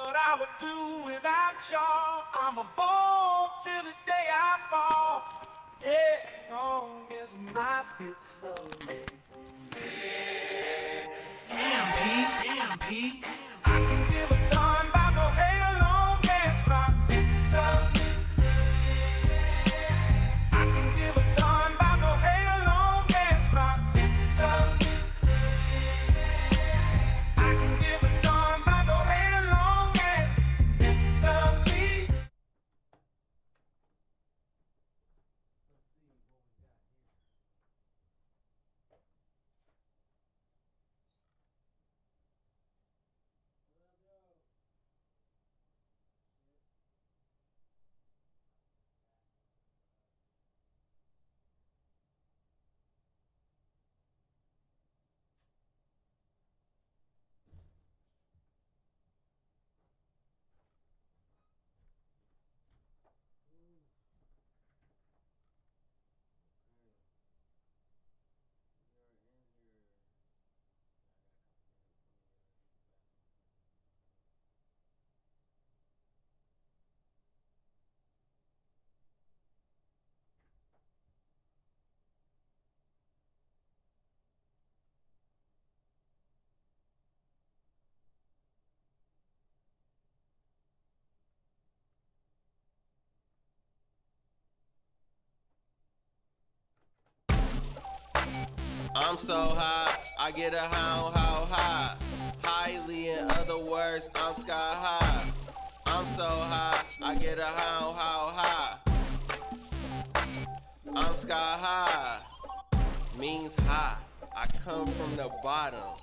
what I would do without y'all. I'm a ball till the day I fall. Yeah, long as my bitch loves me. Damn, Pete. I can give a darn about no hell long as my bitch loves me. I can give a darn about no hell long as my bitch loves me. I can give a darn about no hell long as bitches love me. I'm so high, I get a hound how high. Highly, in other words, I'm sky high. I'm so high, I get a hound how high. I'm sky high, means high. I come from the bottom,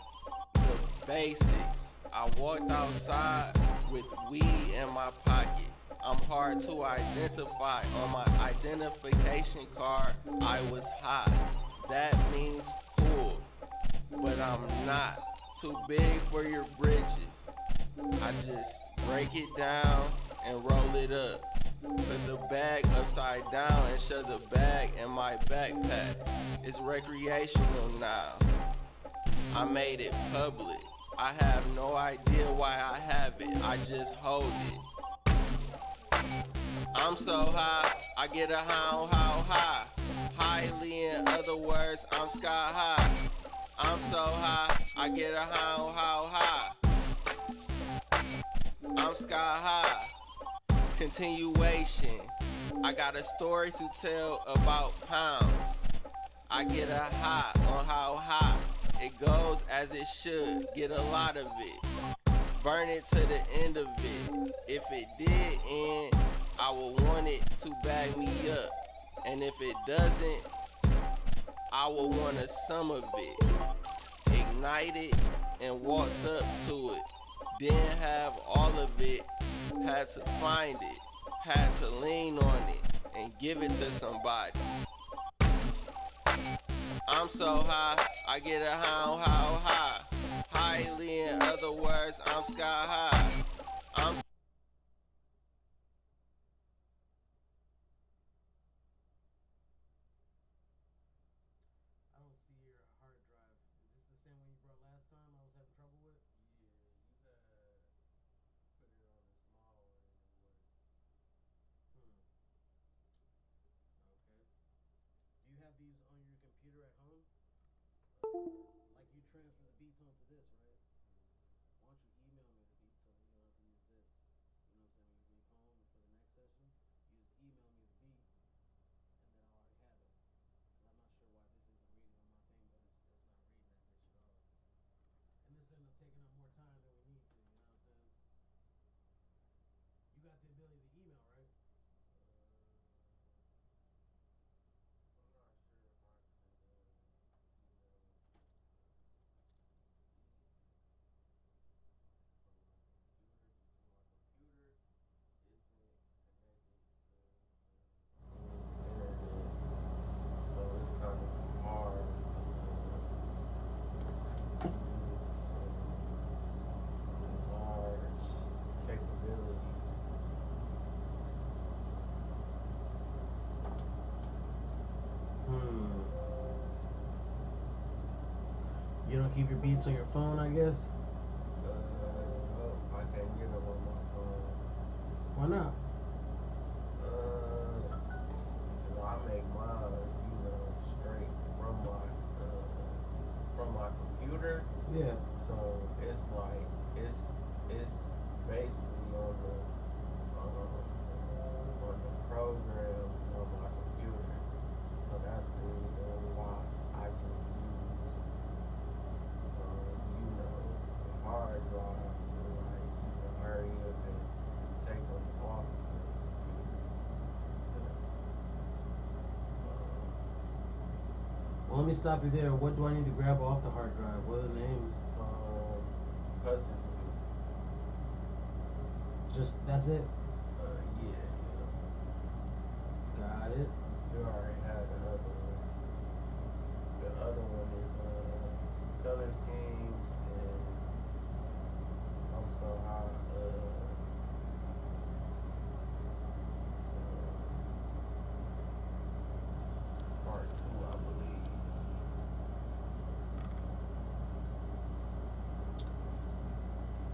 the basics. I walked outside with weed in my pocket. I'm hard to identify. On my identification card, I was high. That means cool, but I'm not too big for your britches. I just break it down and roll it up. Put the bag upside down and shove the bag in my backpack. It's recreational now. I made it public. I have no idea why I have it. I just hold it. I'm so high, I get a hound how high. Highly, in other words, I'm sky high. I'm so high, I get a hound how high. I'm sky high. Continuation. I got a story to tell about pounds. I get a high on how high. It goes as it should. Get a lot of it. Burn it to the end of it. If it did end, I would want it to bag me up. And if it doesn't, I will want some of it. Ignite it and walked up to it. Didn't have all of it, had to find it. Had to lean on it and give it to somebody. I'm so high, I get a hound how high. Highly, in other words, I'm sky high. I'm I don't see your hard drive. Is this the same one you brought last time I was having trouble with? Yeah, you had put it on the small one and it worked. Okay. Do you have these on your computer at home? Like you transfer the beats onto this, right? Why don't you email me the beats so that you don't have to use this? You know what I'm saying? When you leave home for the next session, you just email me the beat, and then I'll already have it. And I'm not sure why this isn't reading on my thing, but it's not reading that bitch at all. And this will end up taking up more time than we need to. You know what I'm saying? You got the ability to email, right? I'm not sure if I could email from my computer because my computer isn't connected to the internet. So it's kind of hard to use large capabilities. You don't keep your beats on your phone, I guess? No, I can't get them on my out? I make mine, straight from my computer. Yeah. So it's like it's basically on the program on my computer. So that's the reason why I just use the hard drive so like you can hurry up and take them off the computer. 'Cause, Well, let me stop you there. What do I need to grab off the hard drive? What are the names? Hustlers Week. Just that's it. Yeah. Got it. You already had the other ones. The other one is color schemes and I'm so high. Part two, I believe.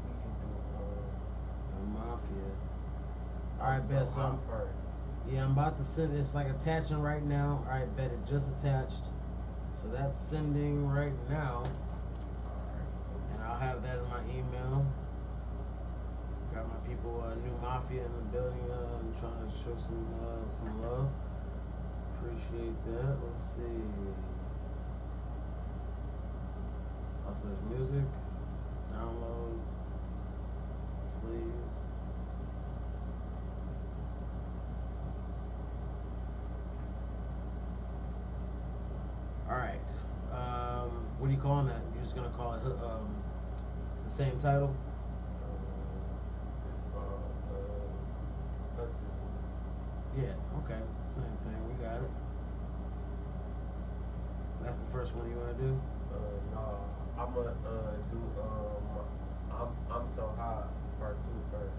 We can do The Mafia. All I'm right, bet. so So high first. yeah, I'm about to send. It's like attaching right now. All right, bet it just attached. So that's sending right now, Alright. and I'll have that in my email. Got my people, new Mafia in the building, and trying to show some love. Appreciate that. Let's see. Also, there's music. Download, please. All right. What are you calling that? You're just gonna call it the same title? It's called Hustlers Week. Yeah. Okay. Same thing. We got it. That's the first one you want to do? No, I'ma do I'm so high part two first.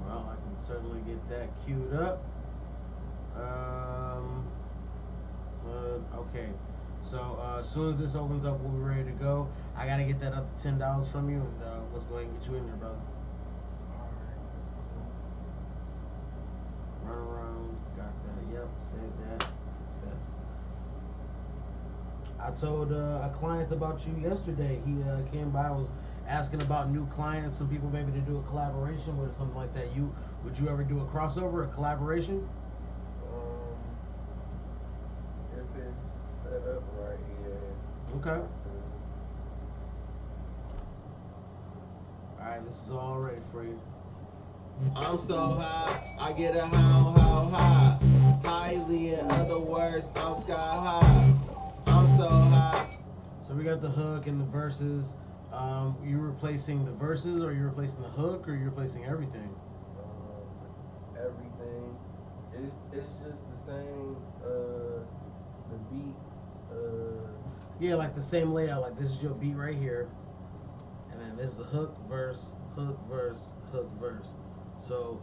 Well, I can certainly get that queued up. Okay. So as soon as this opens up, we'll be ready to go. I gotta get that other $10 from you, and let's go ahead and get you in there, brother. Alright, that's cool. Run around, got that. Yep, save that. Success. I told a client about you yesterday. He came by, was asking about new clients, some people maybe to do a collaboration with or something like that. Would you ever do a crossover, a collaboration? If it's set up right, yeah. Okay. All right, this is all ready for you. I'm so high, I get a how high. Highly, in other words, I'm sky high. I'm so high. So we got the hook and the verses. You replacing the verses, or you replacing the hook, or you replacing everything? Everything. It's just the same. The beat. Yeah, like the same layout. Like this is your beat right here, and then this is the hook, verse, hook, verse, hook, verse. So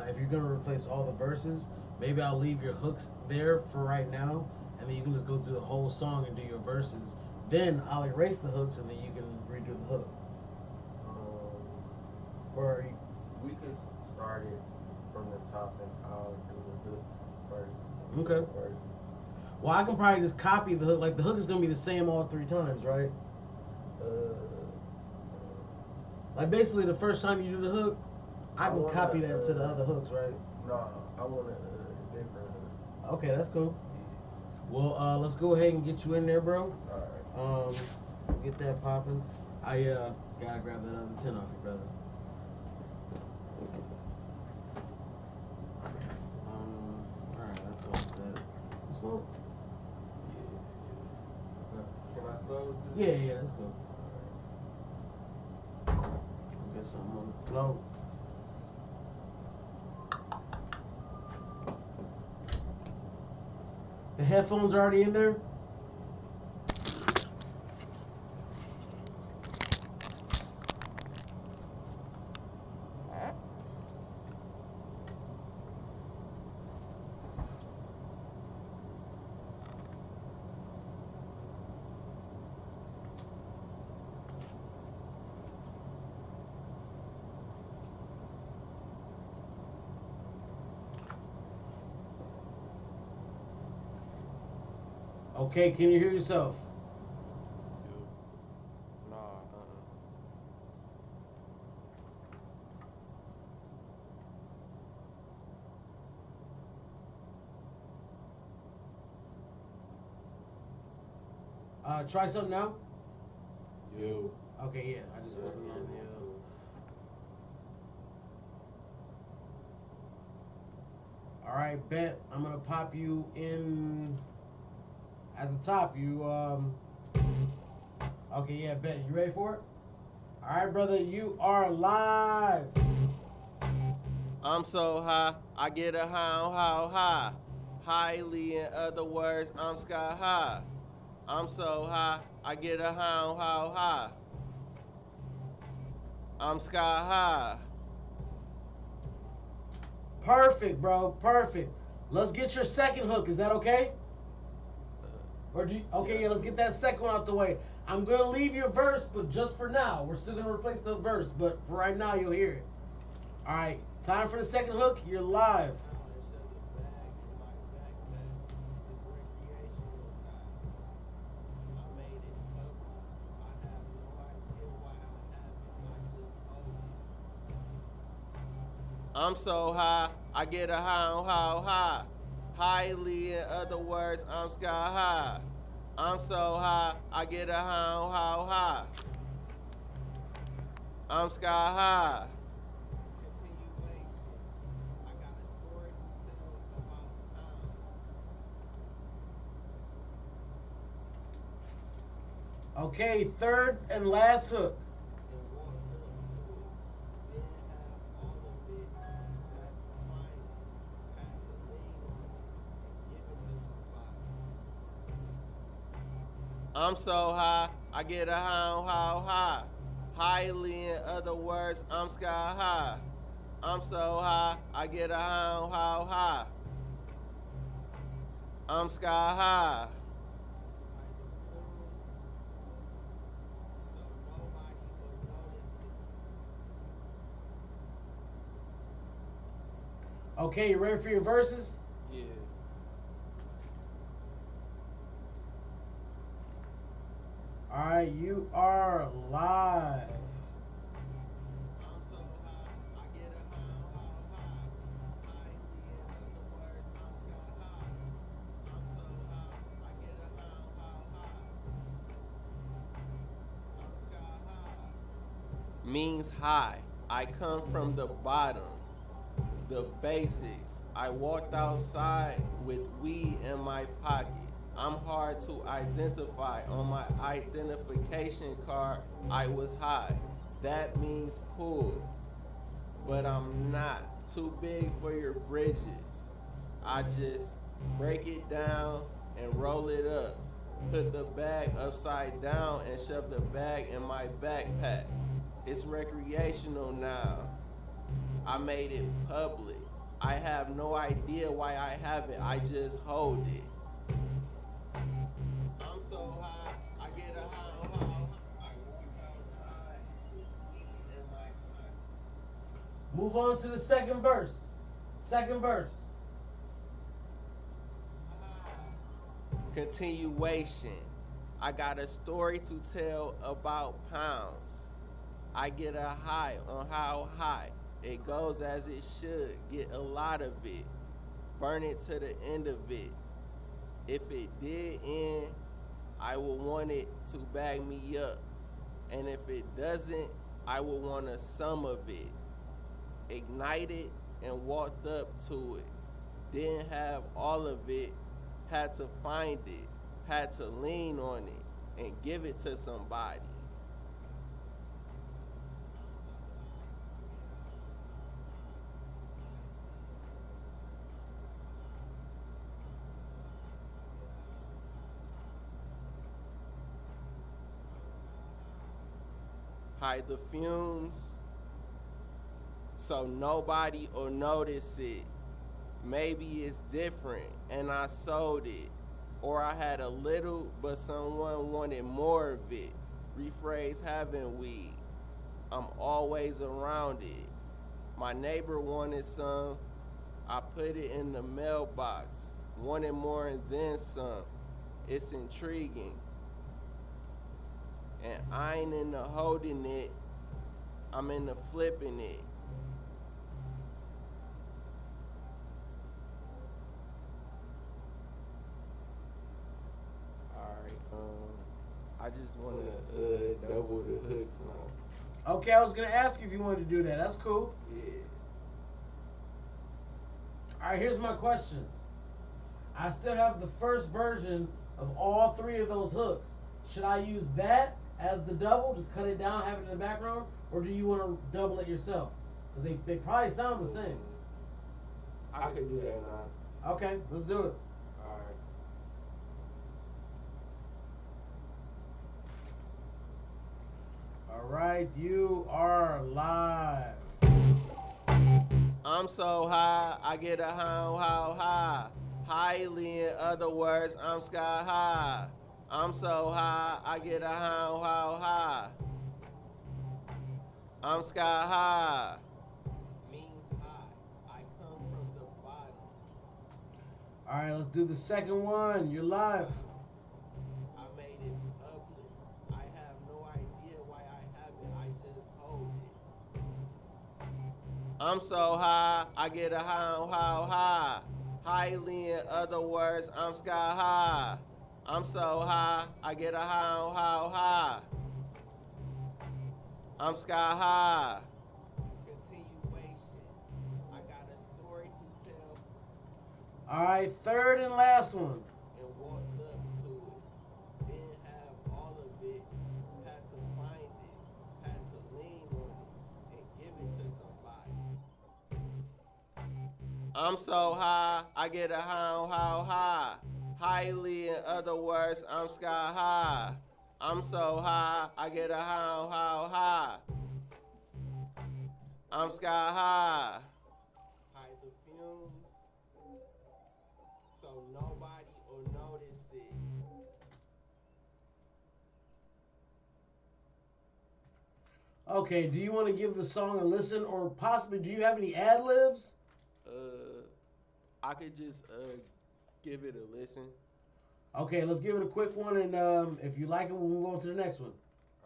if you're gonna replace all the verses, maybe I'll leave your hooks there for right now, and then you can just go through the whole song and do your verses. Then I'll erase the hooks, and then you can redo the hook. Or we could start it from the top, and I'll do the hooks first. Okay. Verses. Well, I can probably just copy the hook. Like the hook is gonna be the same all 3 times, right? Like basically the first time you do the hook, I can copy that to the other hooks, right? No, I want a different hook. Okay, that's cool. Yeah. Well, let's go ahead and get you in there, bro. Alright. Get that popping. I gotta grab that other 10 off you, brother. Alright, that's all set. Smoke? Yeah. Can I close this? Yeah, let's go. Get something on the float. The headphones are already in there? Okay, can you hear yourself? Nah, Try something now. You. Okay, yeah, I just wasn't on the. All right, bet. I'm gonna pop you in at the top. Okay, yeah, bet. You ready for it? All right, brother. You are live. I'm so high, I get a how high. Highly, in other words, I'm sky high. I'm so high, I get a how high. I'm sky high. Perfect, bro. Perfect. Let's get your second hook. Is that okay? Or do you, okay? Yeah, Yeah, let's get that second one out the way. I'm gonna leave your verse, but just for now, we're still gonna replace the verse. But for right now, you'll hear it. All right, time for the second hook. You're live. I'm so high, I get a how high. Highly, in other words, I'm sky high. I'm so high, I get a how high. I'm sky high. Okay, third and last hook. I'm so high, I get a how high. Highly, in other words, I'm sky high. I'm so high, I get a how high. I'm sky high. Okay, you ready for your verses? Yeah. All right, you are live. Means high. I come from the bottom. The basics. I walked outside with weed in my pocket. I'm hard to identify. On my identification card, I was high. That means cool. But I'm not too big for your bridges. I just break it down and roll it up. Put the bag upside down and shove the bag in my backpack. It's recreational now. I made it public. I have no idea why I have it. I just hold it. I'm so high, I get a high. I walk outside with weed in my pocket. Move on to the second verse. Second verse. Continuation. I got a story to tell about pounds. I get a high on how high. It goes as it should. Get a lot of it. Burn it to the end of it. If it did end, I would want it to bag me up. And if it doesn't, I would want a sum of it. Ignite it and walked up to it. Didn't have all of it. Had to find it. Had to lean on it and give it to somebody. Hide the fumes so nobody will notice it. Maybe it's different and I sold it. Or I had a little but someone wanted more of it. Rephrase having weed. I'm always around it. My neighbor wanted some. I put it in the mailbox. Wanted more and then some. It's intriguing. And I ain't into holding it, I'm into flipping it. Alright, I just wanna double the hooks now. Okay, I was gonna ask you if you wanted to do that. That's cool. Yeah. All right, here's my question. I still have the first version of all three of those hooks. Should I use that as the double, just cut it down, have it in the background, or do you want to double it yourself? Because they probably sound the same. I could do that now. Okay, let's do it. Alright. All right, you are live. I'm so high, I get a how high. Highly, in other words, I'm sky high. I'm so high, I get a how high. I'm sky high. Means high. I come from the bottom. All right, let's do the second one. You're live. I made it public. I have no idea why I have it. I just hold it. I'm so high, I get a how high. Highly, in other words, I'm sky high. I'm so high, I get a how high. I'm sky high. Continuation. I got a story to tell. All right, third and last one. And walked up to it. Didn't have all of it. Had to find it. Had to lean on it and give it to somebody. I'm so high, I get a how high. Highly, in other words, I'm sky high. I'm so high, I get a how high. I'm sky high. Hide the fumes, so nobody will notice it. Okay, do you want to give the song a listen, or possibly do you have any ad libs? I could just give it a listen. Okay, let's give it a quick one, and if you like it, we'll move on to the next one.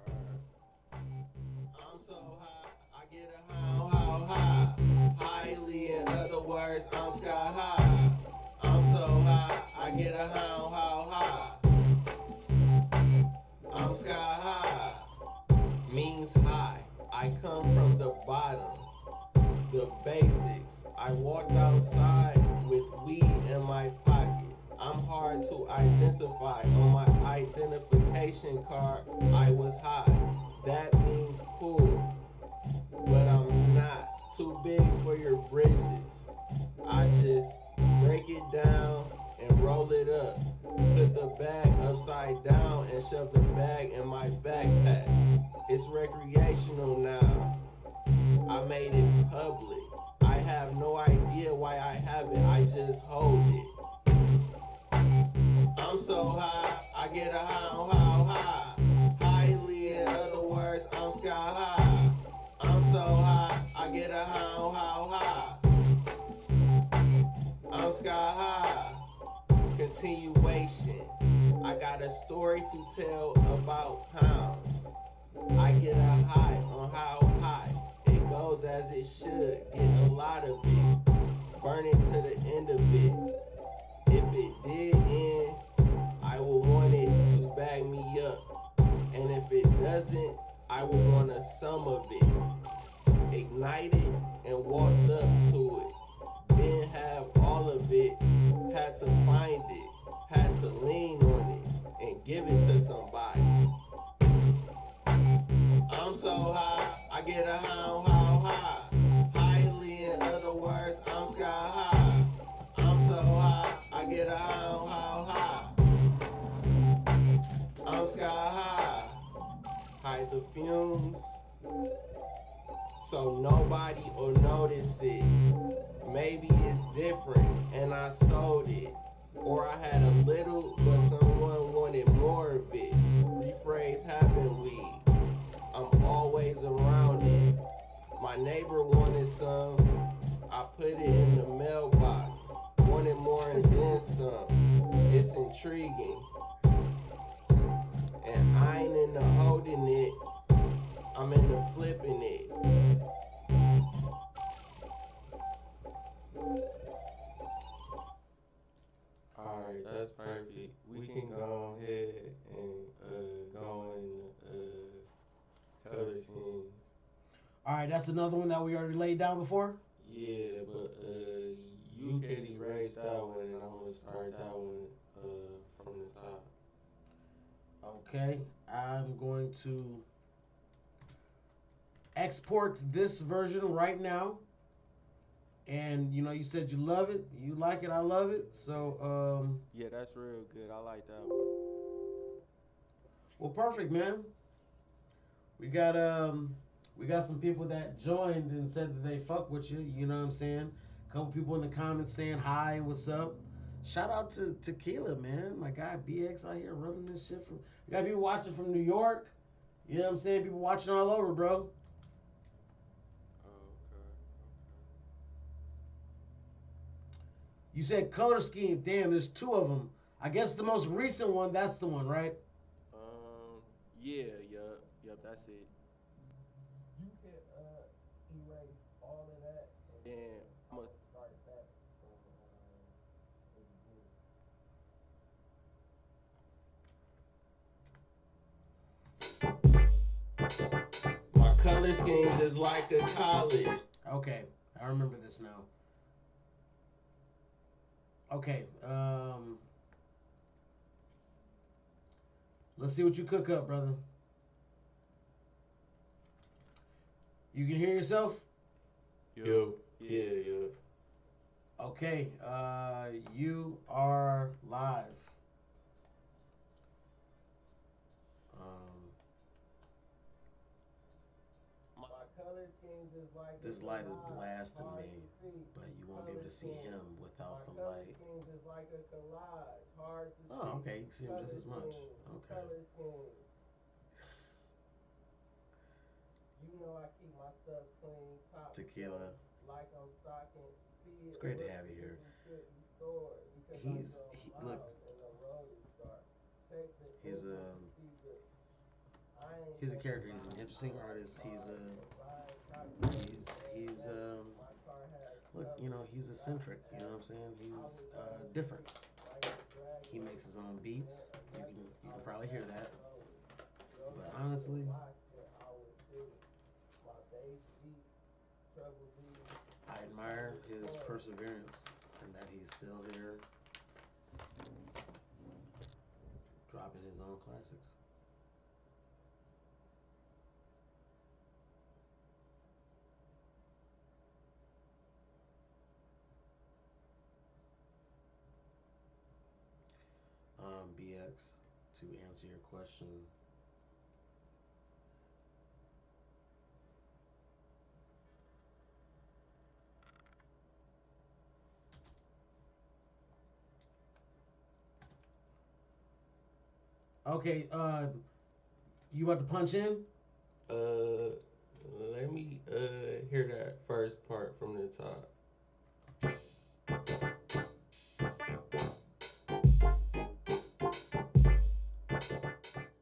I'm so high, I get a how high. Highly, in other words, I'm sky high. I'm so high, I get a how high. I'm sky high. Means high. I come from the bottom. The basics. I walked outside with weed in my pocket. I'm hard to identify. On my identification card, I was high. That means cool, but I'm not too big for your bridges. I just break it down and roll it up. Put the bag upside down and shove the bag in my backpack. It's recreational now. I made it public. I have no idea why I have it. I just hold it. I'm so high, I get a how high. Highly, in other words, I'm sky high. I'm so high, I get a how high. I'm sky high. Continuation. I got a story to tell about pounds. I get a high on how high. It goes as it should. Get a lot of it. Burn it to the end of it. If it did end, I will want it to bag me up. And if it doesn't, I will want some of it. Ignite it and walked up to it. Didn't have all of it. Had to find it. Had to lean on it and give it to somebody. I'm so high, I get a how high. Highly, in other words, I'm sky high. I'm so high, I get a how high. I'm sky high. Hide the fumes, so nobody will notice it. Maybe it's different and I sold it. Or I had a little, but someone wanted more of it. Rephrase having weed. I'm always around it. My neighbor wanted some. I put it in the mailbox. Wanted more and then some. It's intriguing. right, that's another one that we already laid down before. Yeah, but you can erase that one, and I'm gonna start that one from the top. Okay, I'm going to export this version right now. And you know, you said you love it, you like it, I love it. So, Yeah, that's real good. I like that one. well, perfect, man. We got we got some people that joined and said that they fuck with you. You know what I'm saying? A couple people in the comments saying hi, what's up? Shout out to Tequila, man. My guy BX out here running this shit from. We got people watching from New York. You know what I'm saying? People watching all over, bro. Oh, okay, You said color scheme. Damn, there's two of them. I guess the most recent one, that's the one, right? okay. Yeah, yup, that's it. You can erase all of that and Then I'm gonna start that from the my color scheme just like a college. Okay, I remember this now. Okay, let's see what you cook up, brother. You can hear yourself? Yo, yeah. Okay, you are live. Um, My color scheme just like this light is blasting me, but you won't be able to see him without the light. scheme just like a collage, hard to Oh, okay, you can see him just as much. Okay. Color scheme. You know I keep my stuff clean, top Tequila. like I'm stocking. See It's great to have you here. He's look. He's a character. He's an interesting artist. He's look. You know, he's eccentric. You know what I'm saying? He's different. He makes his own beats. You can probably hear that. But honestly, I admire his perseverance and that he's still here dropping his own classics. BX, to answer your question, okay, you about to punch in? Let me hear that first part from the top.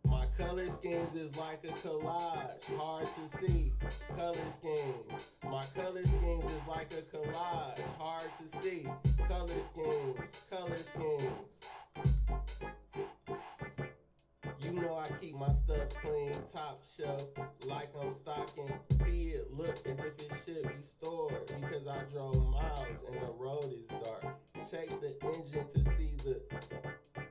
My color schemes is like a collage, hard to see. Color schemes. My color schemes is like a collage, hard to see. Color schemes, color schemes. You know I keep my stuff clean, top shelf, like I'm stocking. See it look as if it should be stored, because I drove miles and the road is dark. Check the engine to see the.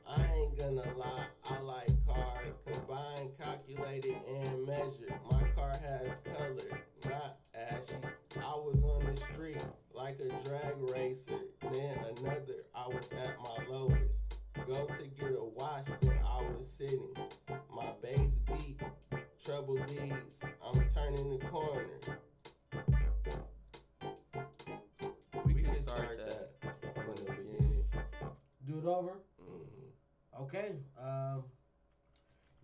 I ain't gonna lie, I like cars, combined, calculated, and measured. My car has color, not ashy. I was on the street like a drag racer, then another, I was at my lowest. Go to get a wash, then I was sitting. My bass beat, treble D's, I'm turning the corner. We can start that from the beginning. Do it over? Mm-hmm. Okay,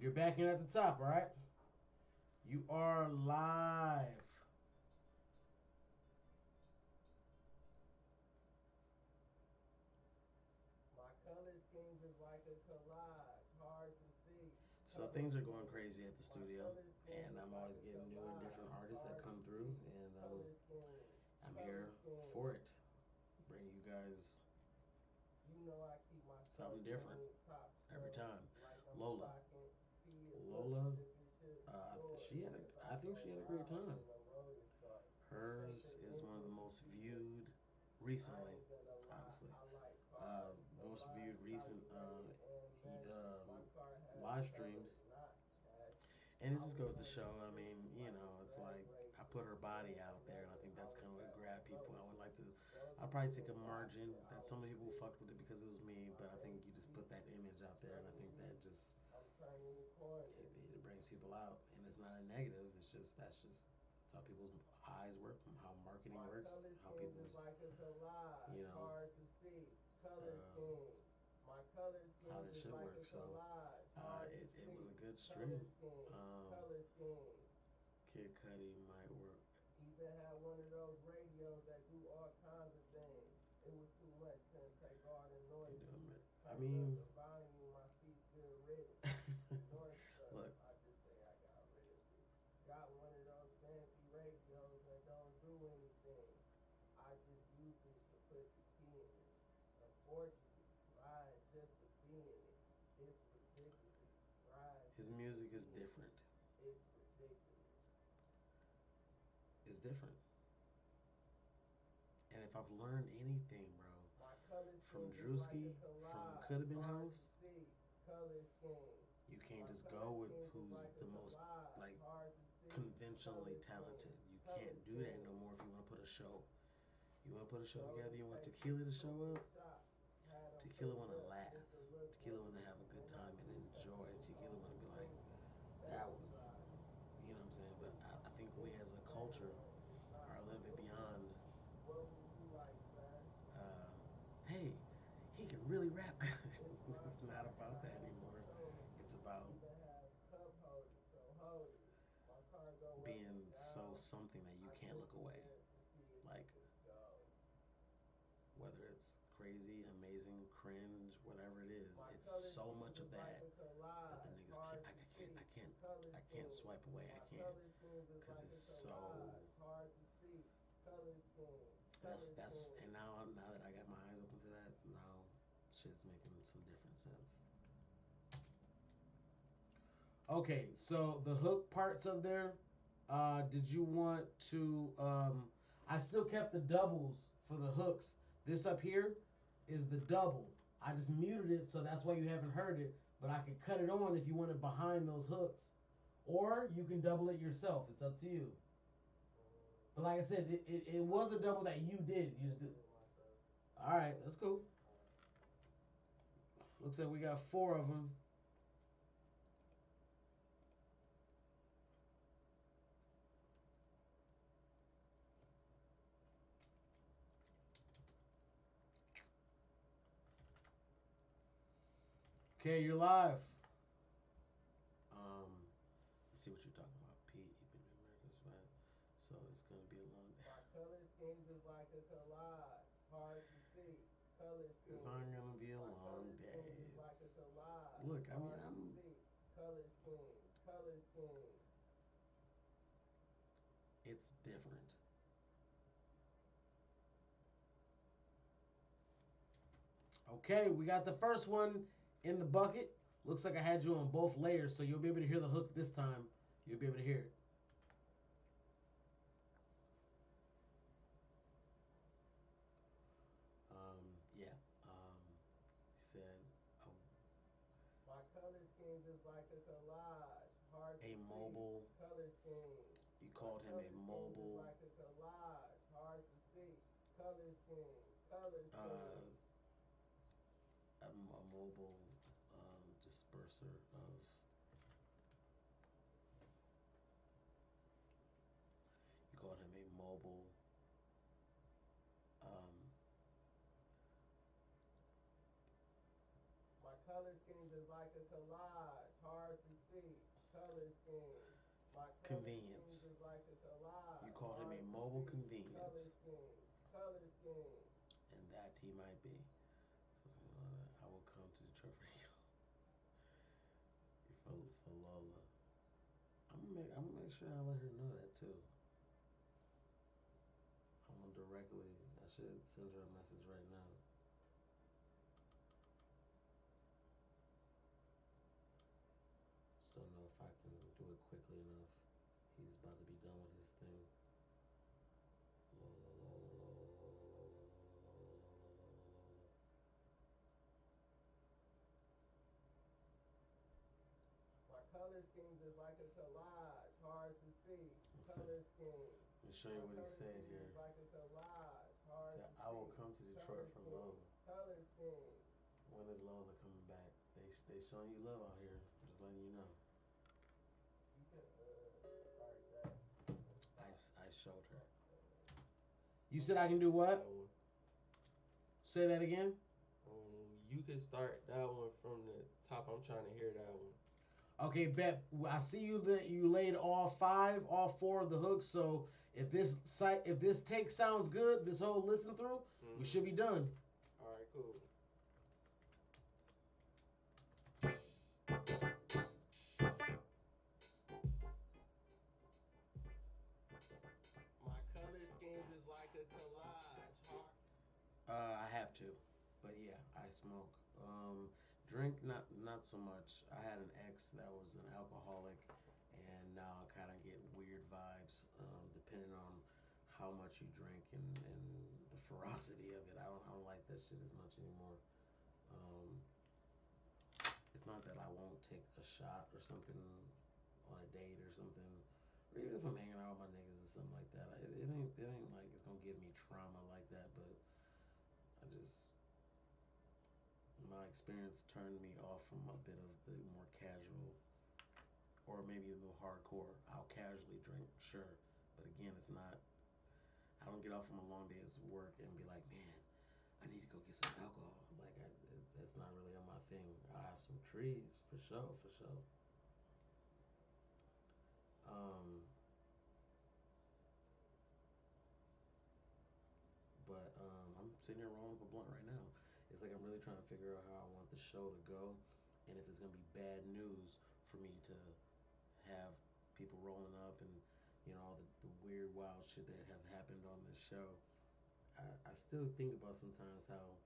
you're back in at the top, all right? You are live. My color scheme is like a collage, hard to see. So things are going crazy at the studio, and I'm always getting new and different artists that come through, and I'm here for it. Bring you guys something different every time. Lola, Lola, I think she had a great time. Hers is one of the most viewed recently, obviously. Most viewed recent live streams. And it just goes to show, I mean, it's like I put her body out there, and I think that's kind of what grabbed people. I'd probably take a margin that some people fucked with it because it was me, but I think you just put that image out there, and I think that just it brings people out, and it's not a negative. It's just that's how people's eyes work, how marketing works, how people's you know how this shit works. So it was a good stream. Kid Cudi might work. Even had one of those radios that do all kinds of things. It was too much, couldn't take all the noise. I mean, the volume, my feet still rid. Noise stuff. look. I just say I got rid of it. Got one of those fancy radios that don't do anything. I just use it to put the key in it. Unfortunately, trying just to be in it. It's ridiculous. His music is different. It's ridiculous. It's different. And if I've learned anything, bro, from Drewski, from Could Have Been House, you can't just go with who's the most like conventionally talented. You can't do that no more if you want to put a show. You want to put a show together. You want Tequila to show up. Tequila want to laugh. Tequila want to have a good time and enjoy. Tequila want to be like, that was, you know what I'm saying? But I think we as a culture are a little bit beyond. Hey, he can really rap good. It's not about that anymore. It's about being so something that you can't look away. Like, whether it's crazy, amazing, cringe, whatever it is, it's so much of that that the niggas I can't swipe away. I can't, because it's so. And now that I got my eyes open to that, now shit's making some different sense. Okay, so the hook parts of there, did you want to? I still kept the doubles for the hooks. This up here is the double. I just muted it, so that's why you haven't heard it. But I could cut it on if you want it behind those hooks, or you can double it yourself. It's up to you. But like I said, it was a double that you did. You just did. All right, that's cool. Looks like we got 4 of them. Okay, you're live. Let's see what you're talking about. Pete, you've been in America's right. So it's gonna be a long day. My color schemes is like a collage, hard to see. Color schemes. It's not gonna be a long day. Like a collage. Look, I mean, I'm. Color scheme. It's different. Okay, we got the first one in the bucket. Looks like I had you on both layers, so you'll be able to hear the hook this time. You'll be able to hear it. Yeah. He said. Oh, my color schemes is like a collage. Hard a mobile. Color scheme. You called him a mobile. Like a collage. Hard to see. Color scheme. A mobile disperser of. You called him a mobile. My color scheme is like a collage, hard to see. Color scheme. My convenience. Is like a collage, you called him a mobile convenience. Color scheme. And that he might be. So I will come to Detroit for Lola. I'm gonna make sure I let her know that too. I'm gonna directly. I should send her a message right now. Just don't know if I can do it quickly enough. He's about to be done with his thing. color schemes is like a collage, hard to see. Color schemes. Let me show you what he said here. Is like a collage, hard to see. I will come to Detroit for Lola. Color schemes. When is Lola coming back? They showing you love out here. Just letting you know. You can start that. I showed her. You said I can do what? Say that again. You can start that one from the top. I'm trying to hear that one. Okay, bet. I see you that you laid all four of the hooks. So if this take sounds good, this whole listen through, we should be done. All right, cool. My color schemes is like a collage. I have to, but yeah, I smoke. Drink not so much. I had an ex that was an alcoholic, and now I kind of get weird vibes depending on how much you drink and the ferocity of it. I don't like that shit as much anymore. Um, it's not that I won't take a shot or something on a date or something, or even if I'm hanging out with my niggas or something like that. It ain't like it's gonna give me trauma like that, but my experience turned me off from a bit of the more casual, or maybe a little hardcore. I'll casually drink, sure, but again, it's not. I don't get off from a long day's work and be like, man, I need to go get some alcohol. Like, that's not really on my thing. I have some trees for sure, for sure. But I'm sitting here rolling up a blunt right now. It's like I'm really trying to figure out how I want the show to go, and if it's gonna be bad news for me to have people rolling up and all the weird wild shit that have happened on this show. I still think about sometimes how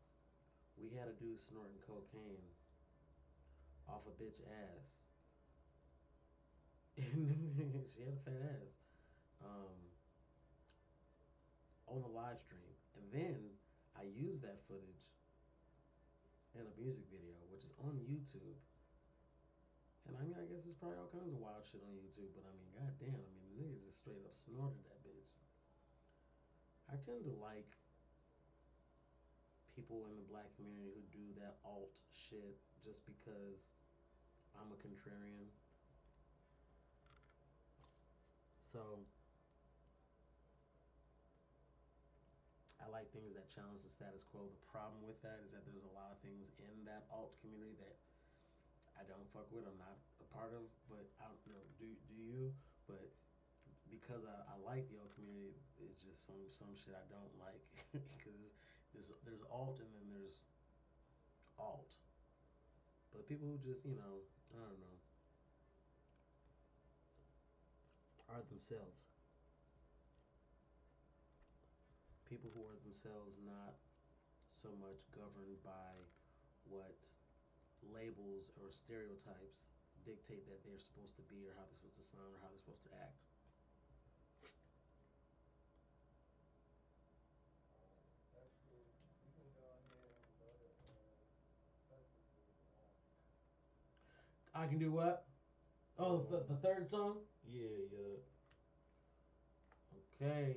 we had a dude snorting cocaine off a bitch ass. And she had a fat ass. On the live stream. And then I used that footage in a music video, which is on YouTube. And I mean, I guess there's probably all kinds of wild shit on YouTube, but I mean, goddamn, I mean, the nigga just straight up snorted that bitch. I tend to like people in the black community who do that alt shit just because I'm a contrarian. So I like things that challenge the status quo. The problem with that is that there's a lot of things in that alt community that I don't fuck with. I'm not a part of, but I don't know. Do you? But because I like the alt community, it's just some shit I don't like because there's alt and then there's alt. But people who just I don't know, are themselves. People who are themselves, not so much governed by what labels or stereotypes dictate that they're supposed to be or how they're supposed to sound or how they're supposed to act. I can do what? Oh, the third song? Yeah. Okay.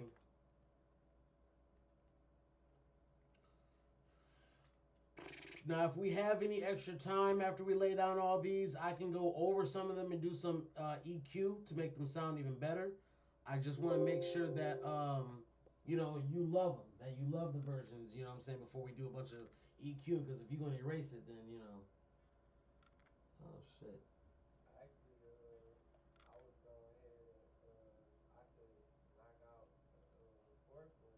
Now, if we have any extra time after we lay down all these, I can go over some of them and do some EQ to make them sound even better. I just want to make sure that you love them, that you love the versions. You know what I'm saying, before we do a bunch of EQ, because if you're gonna erase it, then oh shit. Actually, I was going ahead and I could knock out the fourth one.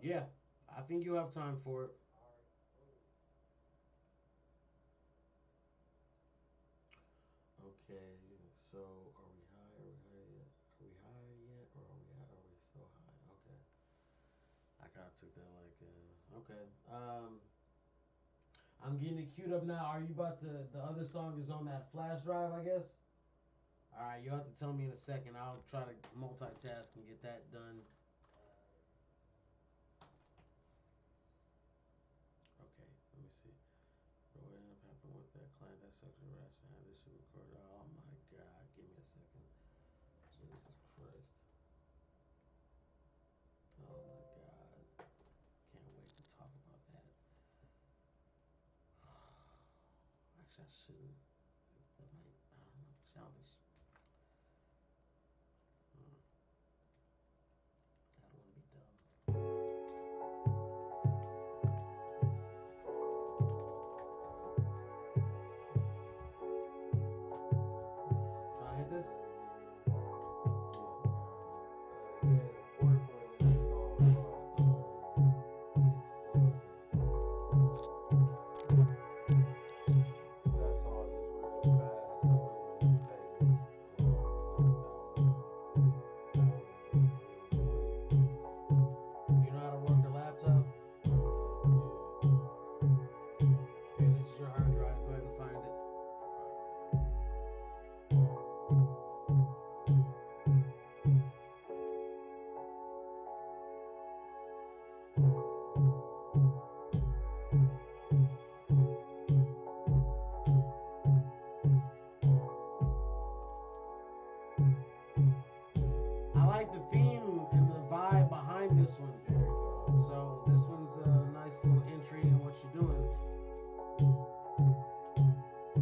Yeah, I think you have time for it. Okay, so are we high? Are we high yet? Are we high yet? Or are we high? Are we so high? Okay. I kind of took that like, okay. I'm getting it queued up now. Are you about to, the other song is on that flash drive, I guess? Alright, you'll have to tell me in a second. I'll try to multitask and get that done. Okay, let me see. What ended up happening with that client that sexually harassed me? This shit recorded. Oh my God, give me a second. Jesus Christ. Oh my God. Can't wait to talk about that. Actually, I shouldn't. That might, I don't know. Childish. I don't want to be dumb. Should I hit this? Yeah, the fourth one is a song called That song is real fast, so it won't take me long. That one is real quick. You know how to work the laptop? Here, this is your hard drive. Go ahead and find it. I like the theme and the vibe behind this one. There it goes. So this one's a nice little entry in what you're doing.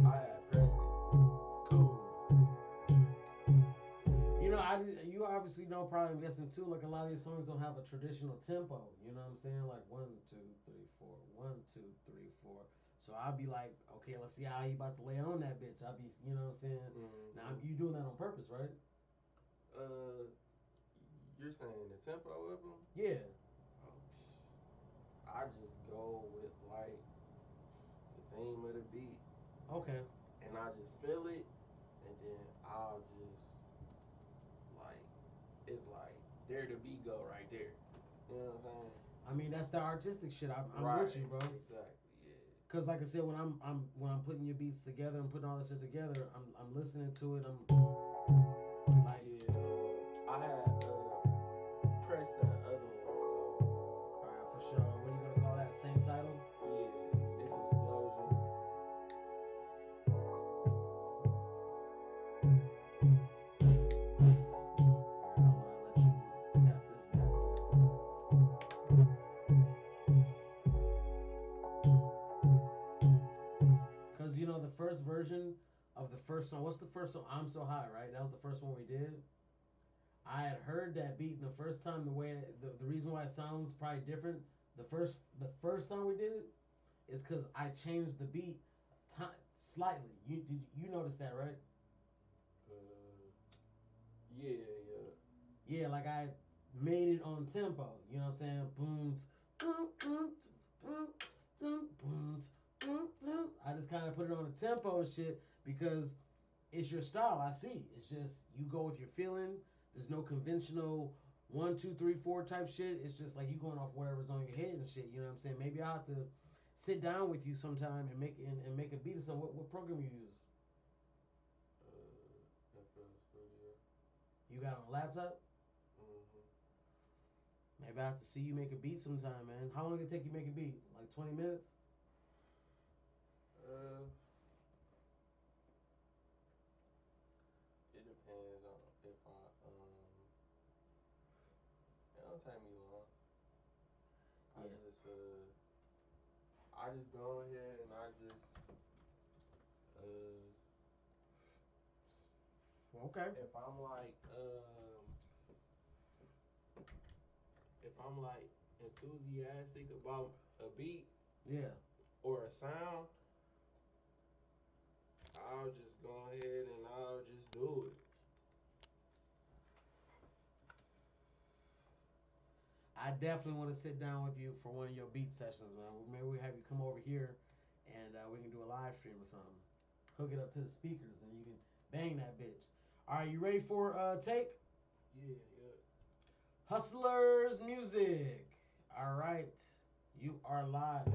I had pressed it. Cool. You know, you obviously know, probably I'm guessing too, like a lot of these songs don't have a traditional tempo. You know what I'm saying? Like 1, 2, 3, 4, 1, 2, 3, 4. So I'll be like, okay, let's see how you about to lay on that bitch. I'll be, you know what I'm saying? Mm-hmm. Now you doing that on purpose, right? You're saying the tempo of them? Yeah. Oh, I just go with like the theme of the beat, Okay. and I just feel it, and then I'll just like it's like there the beat go right there. You know what I'm saying? I mean, that's the artistic shit. I'm Right. with you, bro. Exactly. Yeah. Cause like I said, when I'm putting your beats together and putting all this shit together, I'm listening to it. I'm like, Yeah. I had pressed that other one, so all right, for sure. What are you gonna call that? Same title? yeah, it's Explosion. I'll let you tap this bad boy. Cause you know the first version of the first song. What's the first song? I'm So High, right? That was the first one we did. I had heard that beat the first time. The way the reason why it sounds probably different. The first time we did it is because I changed the beat slightly. You noticed that, right? Yeah. Yeah, like I made it on tempo. You know what I'm saying? Boom, boom, boom, boom, boom, boom, boom. I just kind of put it on the tempo and shit because it's your style. I see. It's just you go with your feeling. There's no conventional 1, 2, 3, 4 type shit. It's just like you going off whatever's on your head and shit. You know what I'm saying? Maybe I'll have to sit down with you sometime and make a beat or something. What program you use? FL Studio. You got on a laptop? Mm-hmm. Maybe I have to see you make a beat sometime, man. How long did it take you to make a beat? Like 20 minutes? It depends on if it don't take me long. Yeah. I just go in here and I just Okay. if I'm like enthusiastic about a beat Yeah. or a sound, I'll just go ahead and I'll just do it. I definitely want to sit down with you for one of your beat sessions, man. Maybe we have you come over here and we can do a live stream or something. Hook it up to the speakers and you can bang that bitch. All right, you ready for take? Yeah. Hustlers Music. All right, you are live.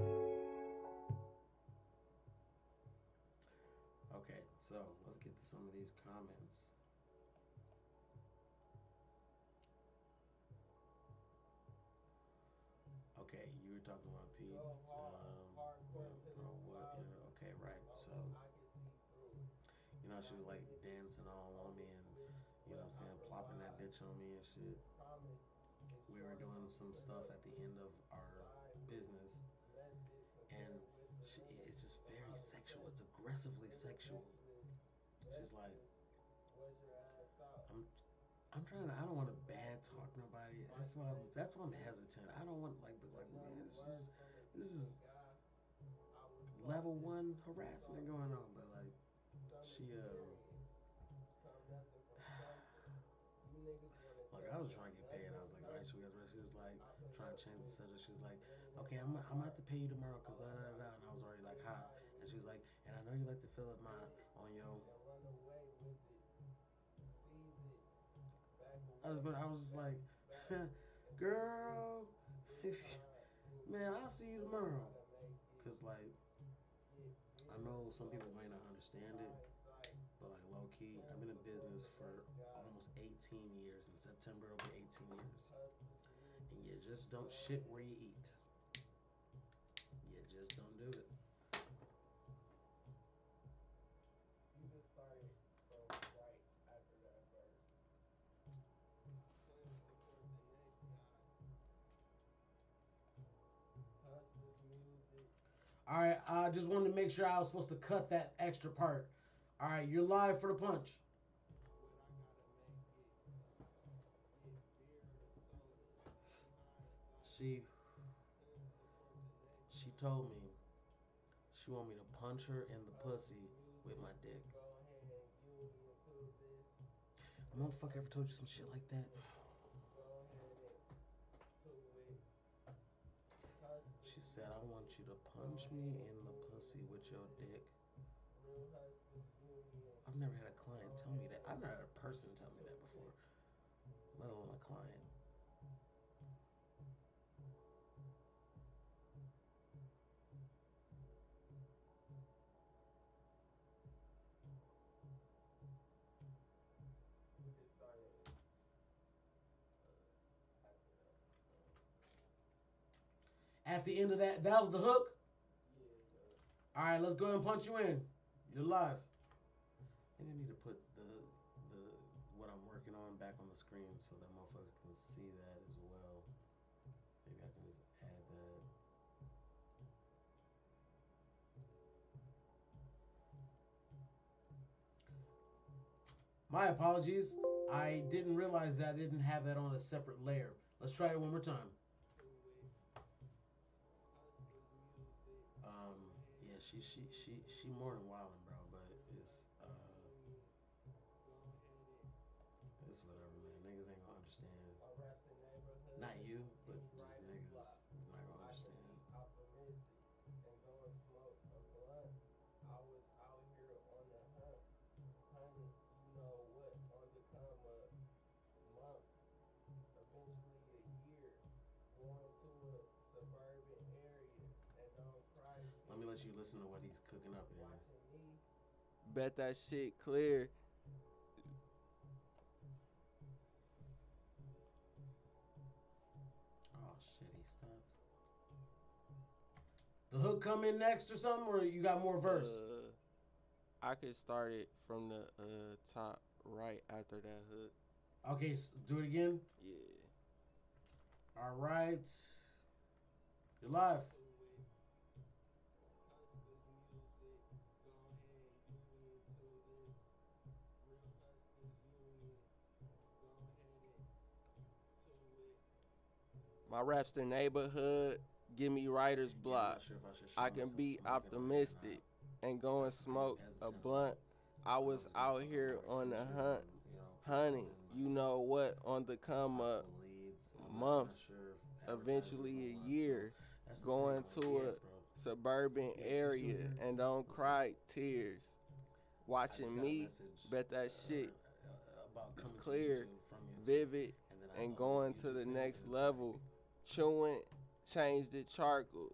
Okay, so let's get to some of these comments. Okay, you were talking about Pete. Okay, right. So, You know, she was like dancing all on me and, you know what I'm saying, plopping that bitch on me and shit. We were doing some stuff at the end of our business, and it's just very sexual. It's aggressively sexual. She's like, I'm I'm trying to. I don't want to bad talk nobody. That's why I'm hesitant. I don't want like, but like, man, this is level one harassment going on. But like, she like I was trying to get paid. I was like, all right, so we got the rest. She was like trying to change the subject. She was like, okay, I'm gonna have to pay you tomorrow because da da da. And I was already like hot. And she was like, and I know you like to fill up my on your. I was just like, girl, man, I'll see you tomorrow. Cause like I know some people might not understand it, but like low key, I've been in business for almost 18 years. In September, it'll be 18 years, and you just don't shit where you eat. You just don't do it. All right, I just wanted to make sure I was supposed to cut that extra part. All right, you're live for the punch. She she told me she want me to punch her in the pussy with my dick. A motherfucker ever told you some shit like that? She said, I want you to punch me in the pussy with your dick. I've never had a client tell me that. I've never had a person tell me that before, let alone a client. At the end of that was the hook? All right, let's go ahead and punch you in. You're live. And I need to put the what I'm working on back on the screen so that motherfuckers can see that as well. Maybe I can just add that. My apologies. I didn't realize that I didn't have that on a separate layer. Let's try it one more time. Yeah, she more than wildin', bro. But it's whatever, man. Niggas ain't gonna understand. Not you, but just niggas not gonna understand. Let me let you listen to what he's cooking up in here. Bet that shit clear. Oh shit, he stopped. The hook come in next or something, or you got more verse? I could start it from the top right after that hook. Okay, so do it again. Yeah. All right, you're live. My raps the neighborhood, give me writer's Yeah, I'm block. not sure if I should show I can myself be smoking like that or optimistic and go and smoke a blunt. I was out here on the hunt, hunting, you know what, on the come up, months, eventually a year, going to a suburban area and don't cry tears. Watching me, bet that shit is clear, vivid, and going to the next level. Chewing, change the charcoal.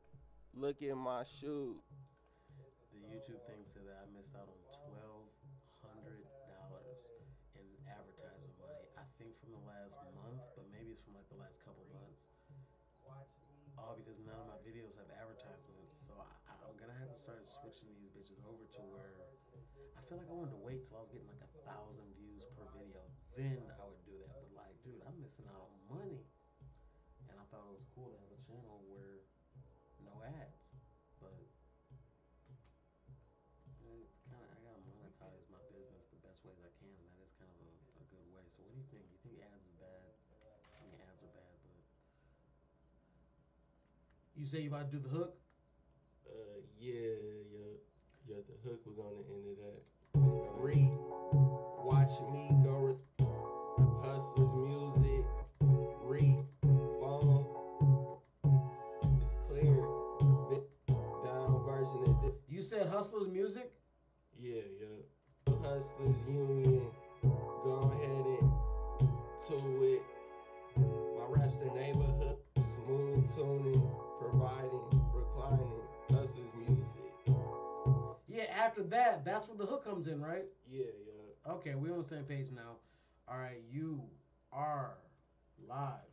Look at my shoe. The YouTube thing said that I missed out on $1,200 in advertising money. I think from the last month, but maybe it's from like the last couple months. All because none of my videos have advertisements, so I'm gonna have to start switching these bitches over to where I feel like I wanted to wait till I was getting like 1,000 views per video. Then I would do that. But like, dude, I'm missing out on money. And I thought it was cool to have a channel where no ads. But kind of, I gotta monetize my business the best ways I can, and that is kind of a good way. So what do you think? You think ads is bad? I mean, ads are bad, but you say you about to do the hook? Yeah. The hook was on the end of that. Watch me go. Hustlers music. Phone. It's clear. Down version of this. You said Hustlers Music? Yeah. Hustlers Union. Go ahead and to it. My raps the neighborhood. Smooth tuning. Providing. Reclining. Hustlers music. Yeah, after that, that's where the hook comes in, right? Yeah. Okay, we're on the same page now. All right, you are live.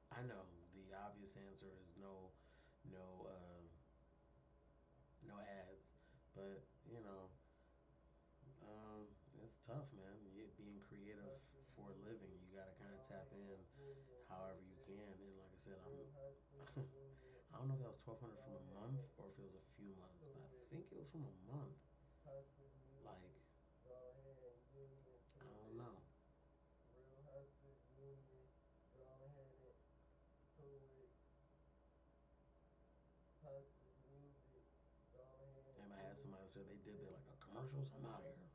I know the obvious answer is no ads, but you know, it's tough, man. Being creative for a living, you gotta kind of tap in however you can. And like I said, I don't know if that was 1,200 from a month or if it was a few months, but I think it was from a month. Like, I don't know. Damn, I had somebody say they did like a commercial. So I'm out of here.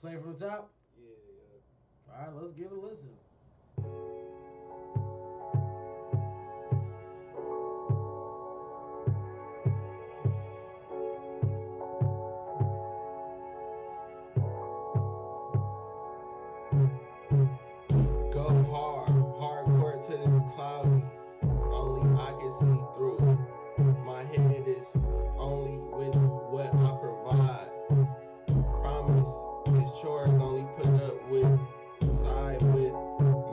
Play from the top? Yeah. All right, let's give it a listen. Go hardcore to this cloudy. Only I can see through it. My head is only with what I provide. Promise his chores only put up with side with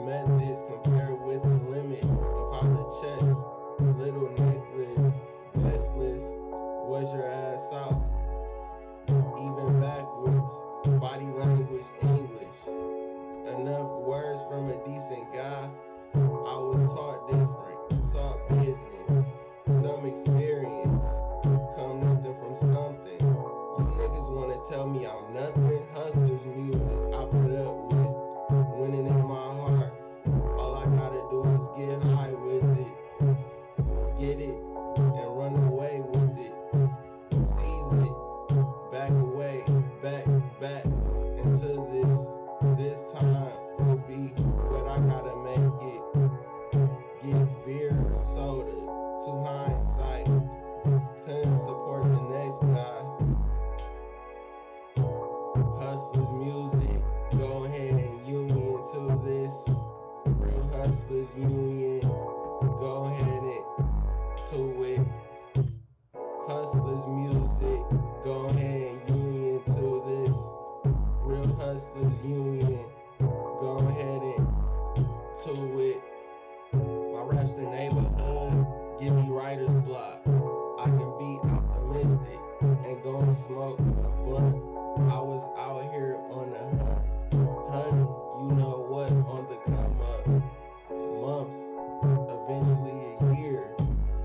methods compared with the limit of how the chest, little necklace, bestless, was your ass out. Even backwards, body language English. Enough words from a decent guy. I was taught different, saw business, some experience, come nothing from something. You niggas wanna tell me I'm nothing? Hustlers music I put up with, winning in my heart. All I gotta do is get high with it, get it, and run away with it. Seize it, back away, back into this. This time will be what I gotta make it. Get beer or soda, to hindsight. Couldn't support the next guy. Hustlers music, go ahead and union to this. Real Hustlers Union, go ahead and to it. Hustlers music, go ahead and union to this. Real Hustlers Union, go ahead and to it. My raps the neighborhood, give me writer's block. I can be optimistic and go and smoke a blunt. I was out here on the hunt, honey, you know what, on the come up. Months, eventually a year,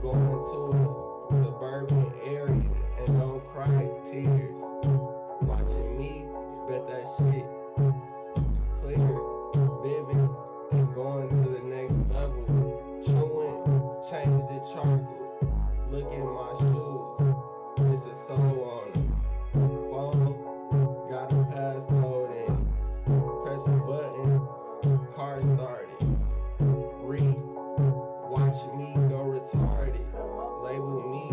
going to a suburban area and don't cry tears. Watching me, bet that shit is clear, vivid, and going to the next level. Chewing, change the charcoal. Look at my shoes, it's a soul on them. Phone, got a passcode in. Press a button, car started. Watch me go retarded. Label me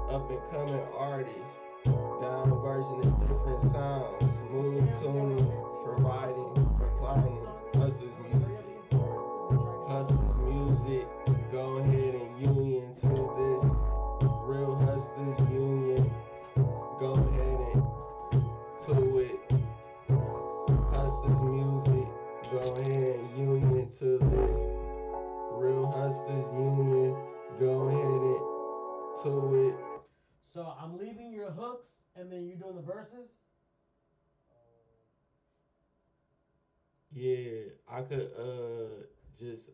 up and coming artist. Down version. version of different sounds, smooth tuning, providing, reclining, hustlers music. Hustlers music, go ahead and union to this. Real Hustlers Union, go ahead and to it. Hustlers music, go ahead and union to this. Real Hustlers Union, go ahead and to it. So I'm leaving your hooks, and then you're doing the verses. Yeah, I could just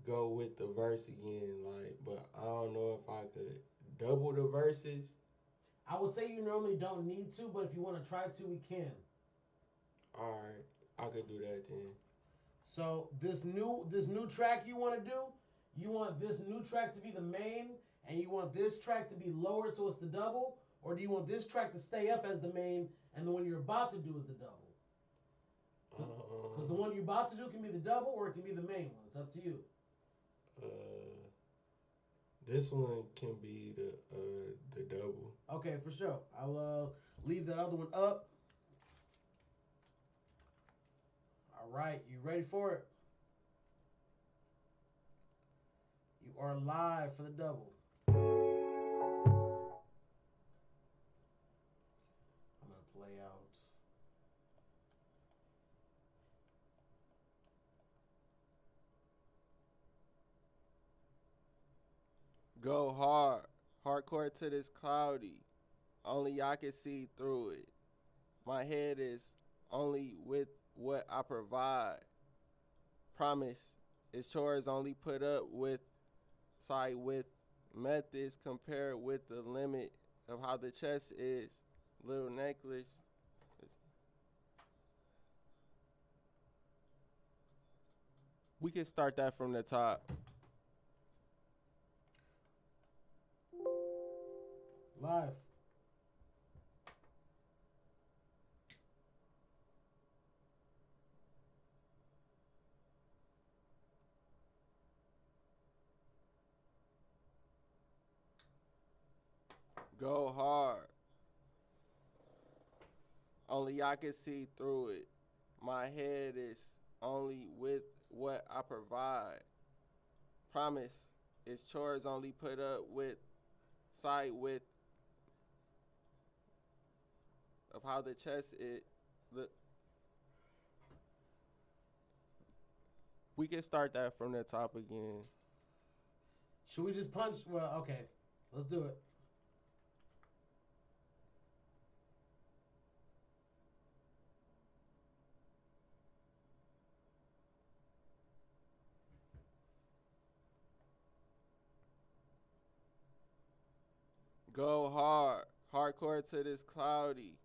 go with the verse again, like, but I don't know if I could double the verses. I would say you normally don't need to, but if you want to try to, we can. Alright, I could do that then. So this new track you want to do, you want this new track to be the main, and you want this track to be lower so it's the double, or do you want this track to stay up as the main, and the one you're about to do is the double? Because the one you're about to do can be the double, or it can be the main one. It's up to you. This one can be the double. Okay, for sure. I'll leave that other one up. All right, you ready for it? You are live for the double. I'm gonna play out. Go hard, hardcore to this cloudy. Only y'all can see through it. My head is only with what I provide. Promise, it's chores only put up with side with methods compared with the limit of how the chest is. Little necklace. We can start that from the top. Live. Go hard. Only y'all can see through it. My head is only with what I provide. Promise, it's chores only put up with side with of how the chest is. We can start that from the top again. Should we just punch? Well, okay. Let's do it. Go hard, hardcore to this cloudy.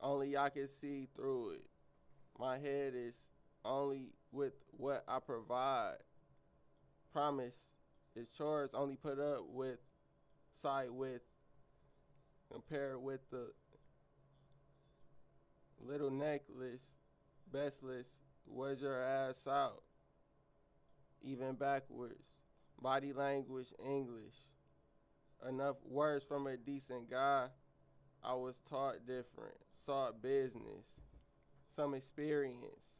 Only y'all can see through it. My head is only with what I provide. Promise, it's chores only put up with side with compared with the little necklace, bestless, was your ass out, even backwards. Body language, English. Enough words from a decent guy. I was taught different, sought business, some experience.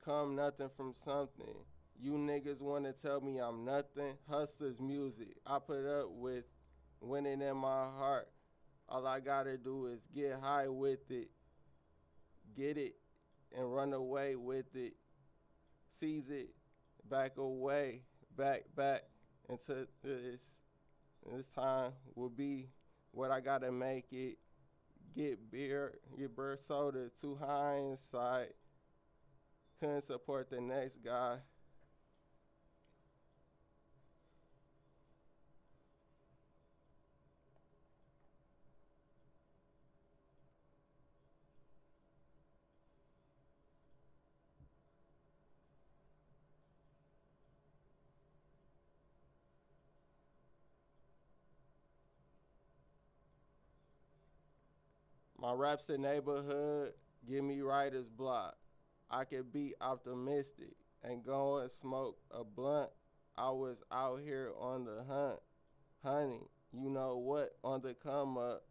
Come nothing from something. You niggas wanna tell me I'm nothing? Hustlers music, I put up with winning in my heart. All I gotta do is get high with it, get it, and run away with it. Seize it, back away, back into this. And this time will be what I gotta make it. Get beer, get bird soda, too high inside. Couldn't support the next guy. My raps in neighborhood give me writer's block. I could be optimistic and go and smoke a blunt. I was out here on the hunt, honey. You know what? On the come up,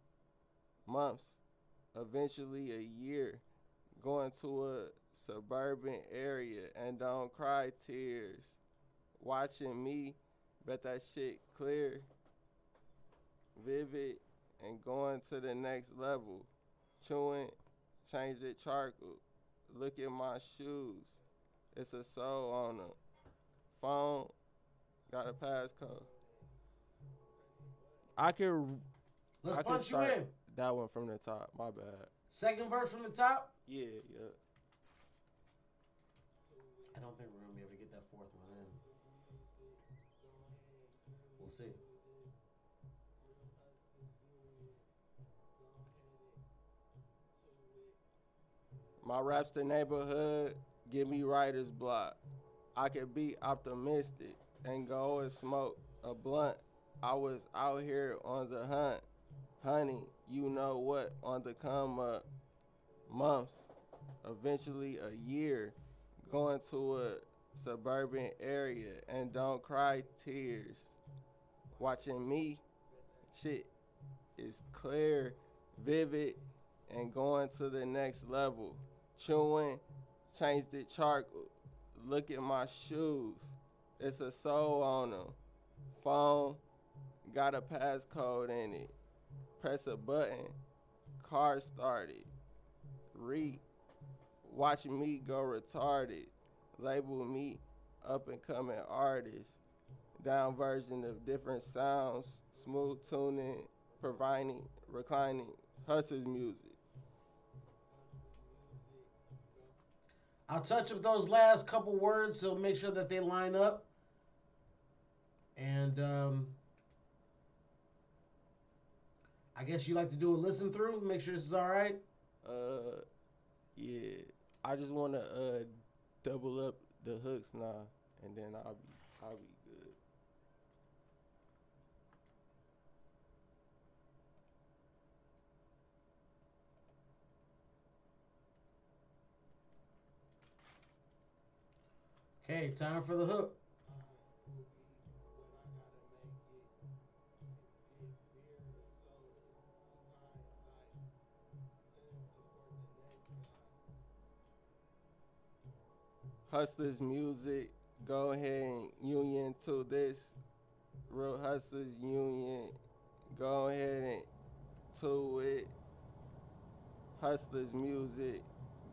months. eventually a year. Going to a suburban area and don't cry tears. Watching me, bet that shit clear, vivid, and going to the next level. Chewing, change the charcoal. Look at my shoes. It's a soul on them. Phone, got a passcode. I could Let's I could punch you start in. that one from the top. My bad. Second verse from the top. Yeah, yeah. I don't think we're gonna be able to get that fourth one in. We'll see. My raps the neighborhood, give me writer's block. I could be optimistic and go and smoke a blunt. I was out here on the hunt. Honey, you know what? On the come up. Months, eventually a year. Going to a suburban area and don't cry tears. Watching me, shit is clear, vivid, and going to the next level. Chewing, change the charcoal. Look at my shoes. It's a soul on them. Phone, got a passcode in it. Press a button, car started. Read, watch me go retarded. Label me up and coming artist. Down version of different sounds, smooth tuning, providing, reclining, hustlers music. I'll touch up those last couple words so make sure that they line up. And I guess you like to do a listen through, make sure this is all right. Yeah. I just wanna double up the hooks now, and then I'll be good. Okay, time for the hook. Hustlers music, go ahead and union to this. Real Hustlers Union, go ahead and to it. Hustlers music,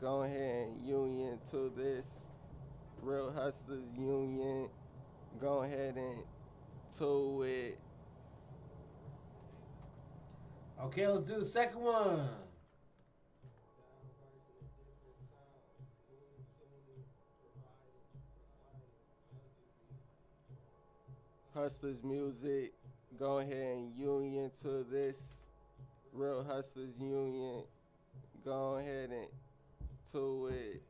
go ahead and union to this. Real Hustlers Union, go ahead and to it. Okay, let's do the second one. Hustlers music, go ahead and union to this. Real Hustlers Union, go ahead and to it.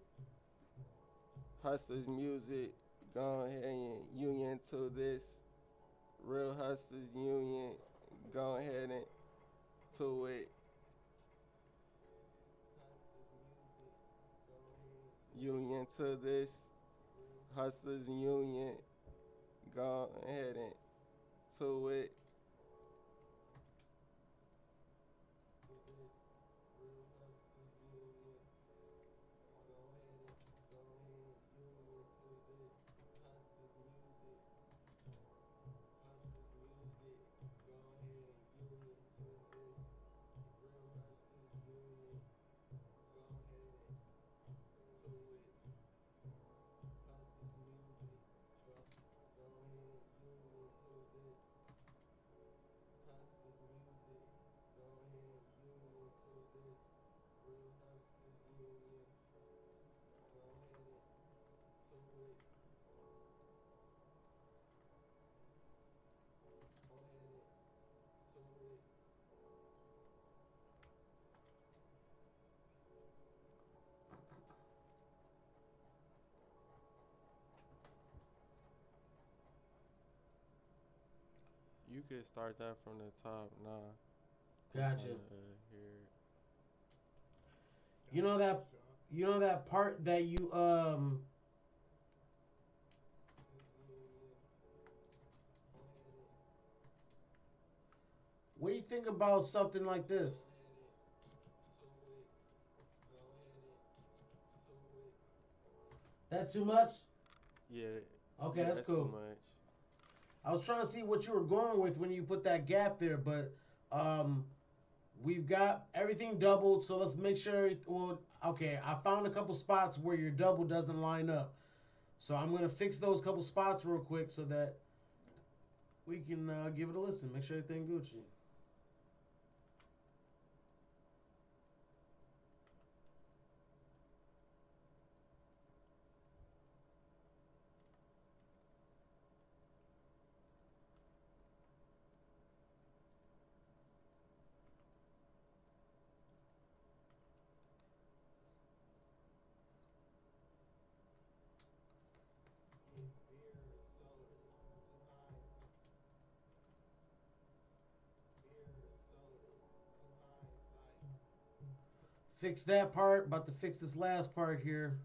Hustlers music, go ahead and union to this. Real Hustlers Union, go ahead and to it. Union to this. Hustlers Union, go ahead and to it. You could start that from the top now. Gotcha. Here. You know that part that you what do you think about something like this? That too much? Yeah. Okay, yeah, that's cool. Too much. I was trying to see what you were going with when you put that gap there, but we've got everything doubled, so let's make sure. Well, okay, I found a couple spots where your double doesn't line up, so I'm gonna fix those couple spots real quick so that we can give it a listen. Make sure everything Gucci. Fix that part. About to fix this last part here.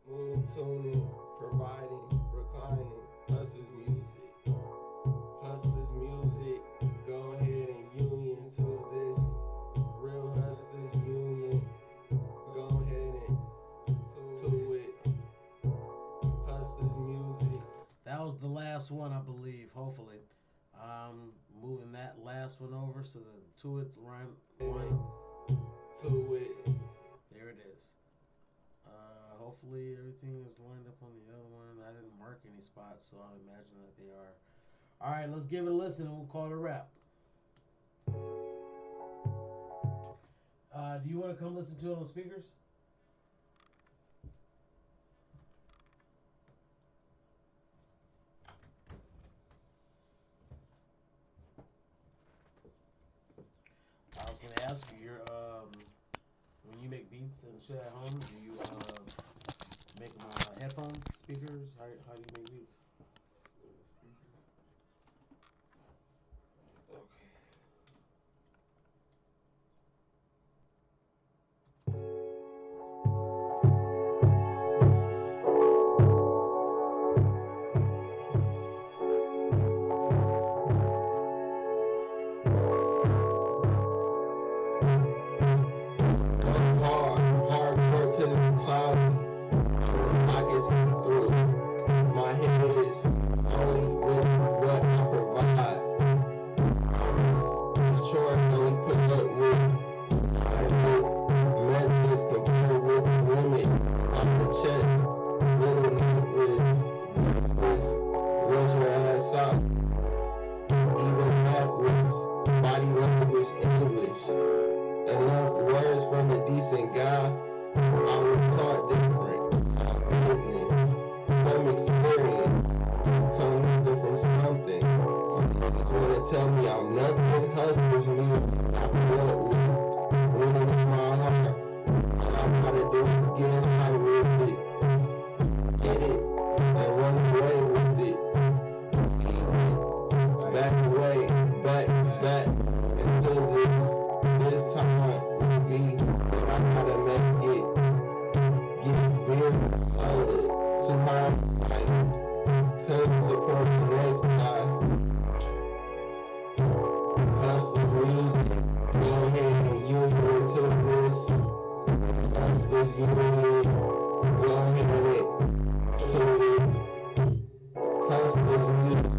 Smooth tuning, providing, reclining, hustlers music. Hustlers music, go ahead and union to this. Real hustlers union, go ahead and to it. Hustlers music. That was the last one, I believe. Hopefully, moving that last one over so that the to it's line. To it. There it is. Hopefully everything is lined up on the other one. I didn't mark any spots, so I imagine that they are. All right, let's give it a listen and we'll call it a wrap. Do you want to come listen to it on speakers? I was gonna ask you, when you make beats and shit at home, do you make them on headphones, speakers? How do you make beats? Hardcore till it's cloudy. I can see through. My head is only with what I provide. It's chores only put up with. I think methods compared with women on the chest. Little necklace, this was your ass out. Even backwards, body language English. Enough words from a decent guy. I was taught different. Some business, some experience. Come nothing from something. You niggas wanna tell me I'm nothing. Hustlers music. I grew up with. Winning in my heart. All I'm trying to do is get high with it. Get it and run away with it. It's easy. Back away, back until this time will be that I gotta make it. Get beer, soda, too high sight. Come support the next guy. Hustlers music, go ahead and use it to this. Hustlers union, go ahead to it. Hustlers music,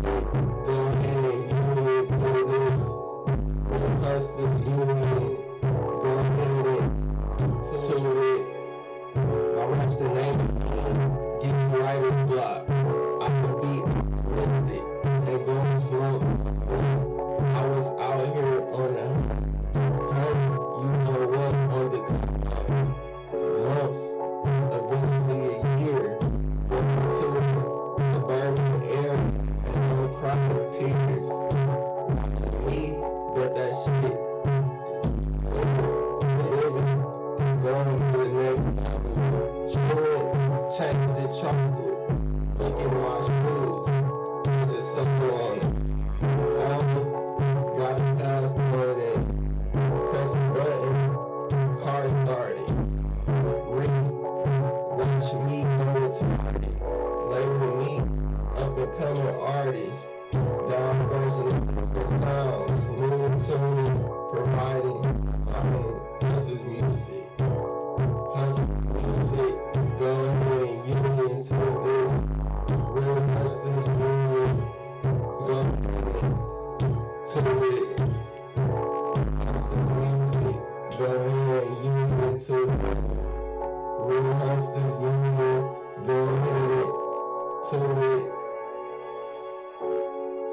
go ahead and use it to this. Hustlers union, go ahead to it. My rap's the name again. Get writer's block. I can be optimistic and go and smoke. I was out here on the hunt. You know what? On the months, eventually a year. Going to it, suburban area, and no crying tears. To me, but that shit living, going to the next level. Chewing, change the chocolate. Look at my shoes. This is so on it. Got a passport and press a button. Car started. Read, watch me go retarded. Label me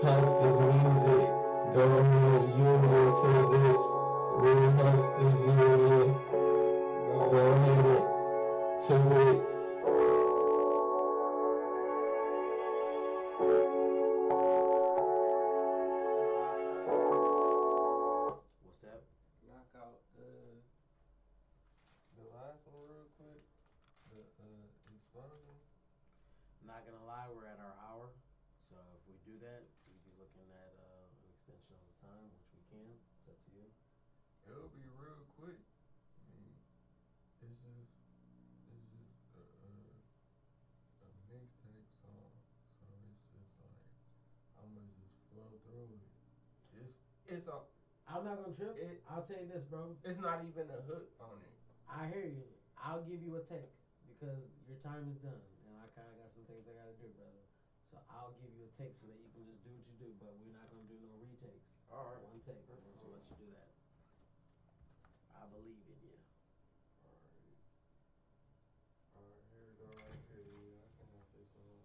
Hustlers music. Go ahead, union to this. Real Hustlers Union. Go ahead to it. What's that? Knock out the last one real quick. The explosion. Not gonna lie, we're at our hour. So if we do that, we'd be looking at an extension of the time, which we can. It's up to you. It'll be real quick. I mean, it's just a mixtape song, so it's just like I'm gonna just flow through it. It's a I'm not gonna trip. It- I'll tell you this, bro. it's not even a hook on it. I hear you. I'll give you a take because your time is done, and I kind of got some things I gotta do, brother. So I'll give you a take so that you can just do what you do. But we're not gonna do no retakes. All right. One take. That's I'm cool. gonna let you do that. I believe in you. Alright, here we go right here. Yeah, I can have this on.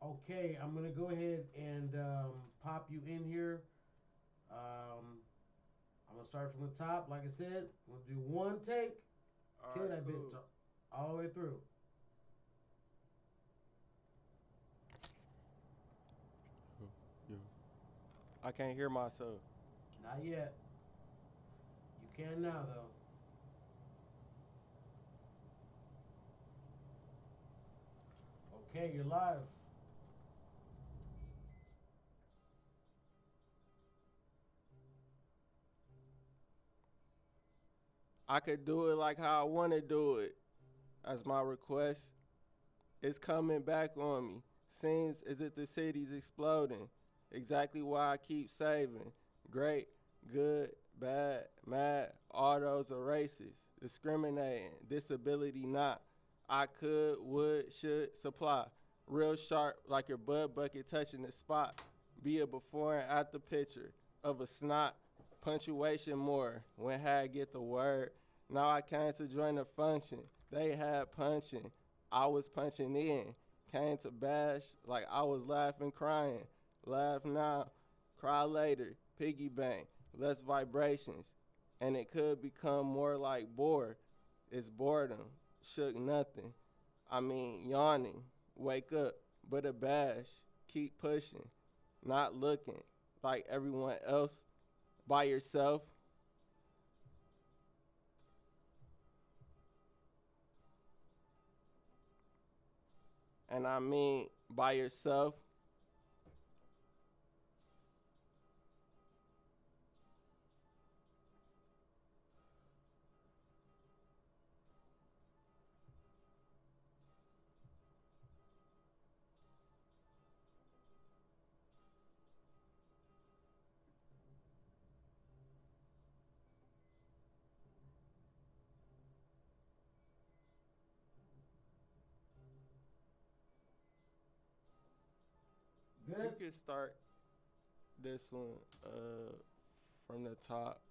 Okay, I'm gonna go ahead and pop you in here. I'm gonna start from the top. Like I said, we'll do one take. Kill Alright, that cool. bitch all the way through. Yo. I can't hear myself. Not yet. You can now though. Okay, you're live. I could do it like how I want to do it. As my request. It's coming back on me. Seems as if the city's exploding. Exactly why I keep saving. Great, good, bad, mad, all those are racist. Discriminating, disability not. I could, would, should supply. Real sharp like your bud bucket touching the spot. Be a before and after picture of a snot. Punctuation more when had get the word. Now I came to join the function. They had punching. I was punching in. Came to bash like I was laughing, crying. Laugh now, cry later. Piggy bank, less vibrations. And it could become more like bore. It's boredom, shook nothing. I mean, yawning. Wake up, but a bash. Keep pushing, not looking like everyone else by yourself. And I mean by yourself. Good. You could start this one from the top.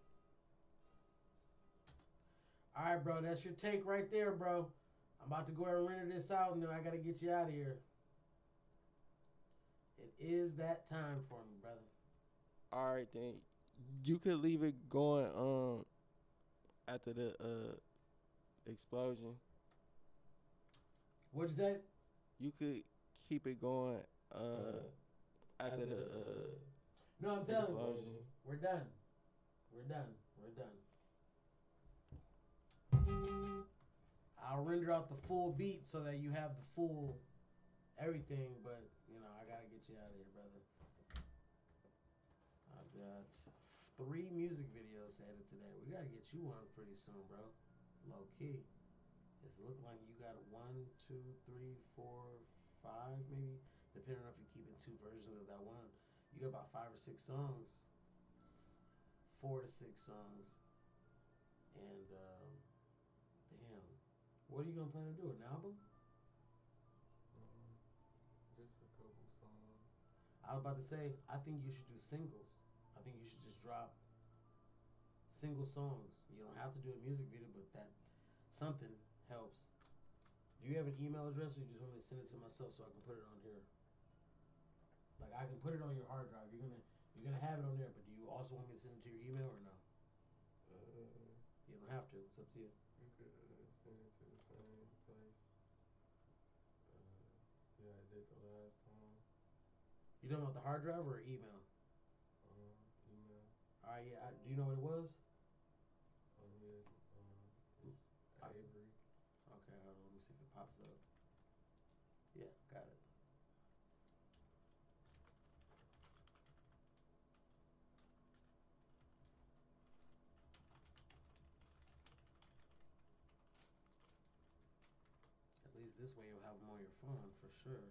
All right, bro. That's your take right there, bro. I'm about to go ahead and render this out, and then I gotta get you out of here. It is that time for me, brother. All right, then you could leave it going after the explosion. What'd you say? You could keep it going after the No, I'm telling explosion. you, we're done. We're done. We're done. I'll render out the full beat so that you have the full everything, but you know, I gotta get you out of here, brother. I've got 3 music videos added today. We gotta get you one pretty soon, bro. Low key. It's looking like you got 1, 2, 3, 4, 5, maybe, depending on if you're keeping 2 versions of that one. You got about 5 or 6 songs, 4 to 6 songs, and damn, what are you gonna plan to do? An album? Just a couple songs. I was about to say, I think you should do singles. I think you should just drop single songs. You don't have to do a music video, but that something helps. Do you have an email address, or you just want me to send it to myself so I can put it on here? Like, I can put it on your hard drive. You're gonna have it on there, but do you also want me to send it to your email or no? You don't have to. It's up to you. You could send it to the same place. Yeah, I did the last time. You talking about the hard drive or email? Email. All right, yeah. Do you know what it was? Yes. It's Avery. Okay, hold on. Let me see if it pops up. Yeah, got it. At least this way you'll have them on your phone for sure.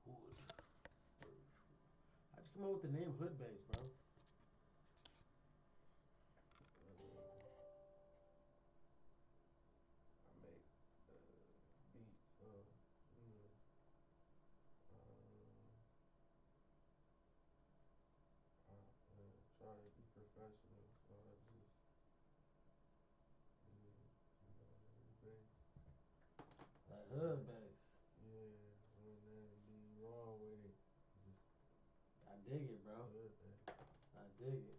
Hood. How'd you come up with the name HoodBass, bro? I make beats, so I try to be professional, so I just bass. Like HoodBass. Yeah, when there be wrong with it, just I dig it, bro. hood bass. I dig it.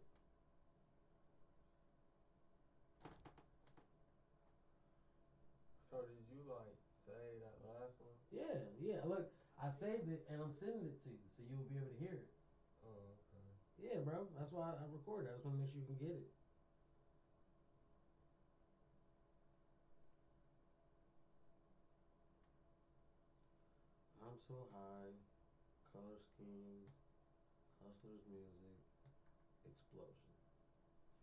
So did you like say that last one? Yeah, yeah. Look, I saved it and I'm sending it to you, so you'll be able to hear it. Oh, okay. Yeah, bro. That's why I recorded. I just want to make sure you can get it. I'm so high. Color scheme. Hustlers music. Explosion.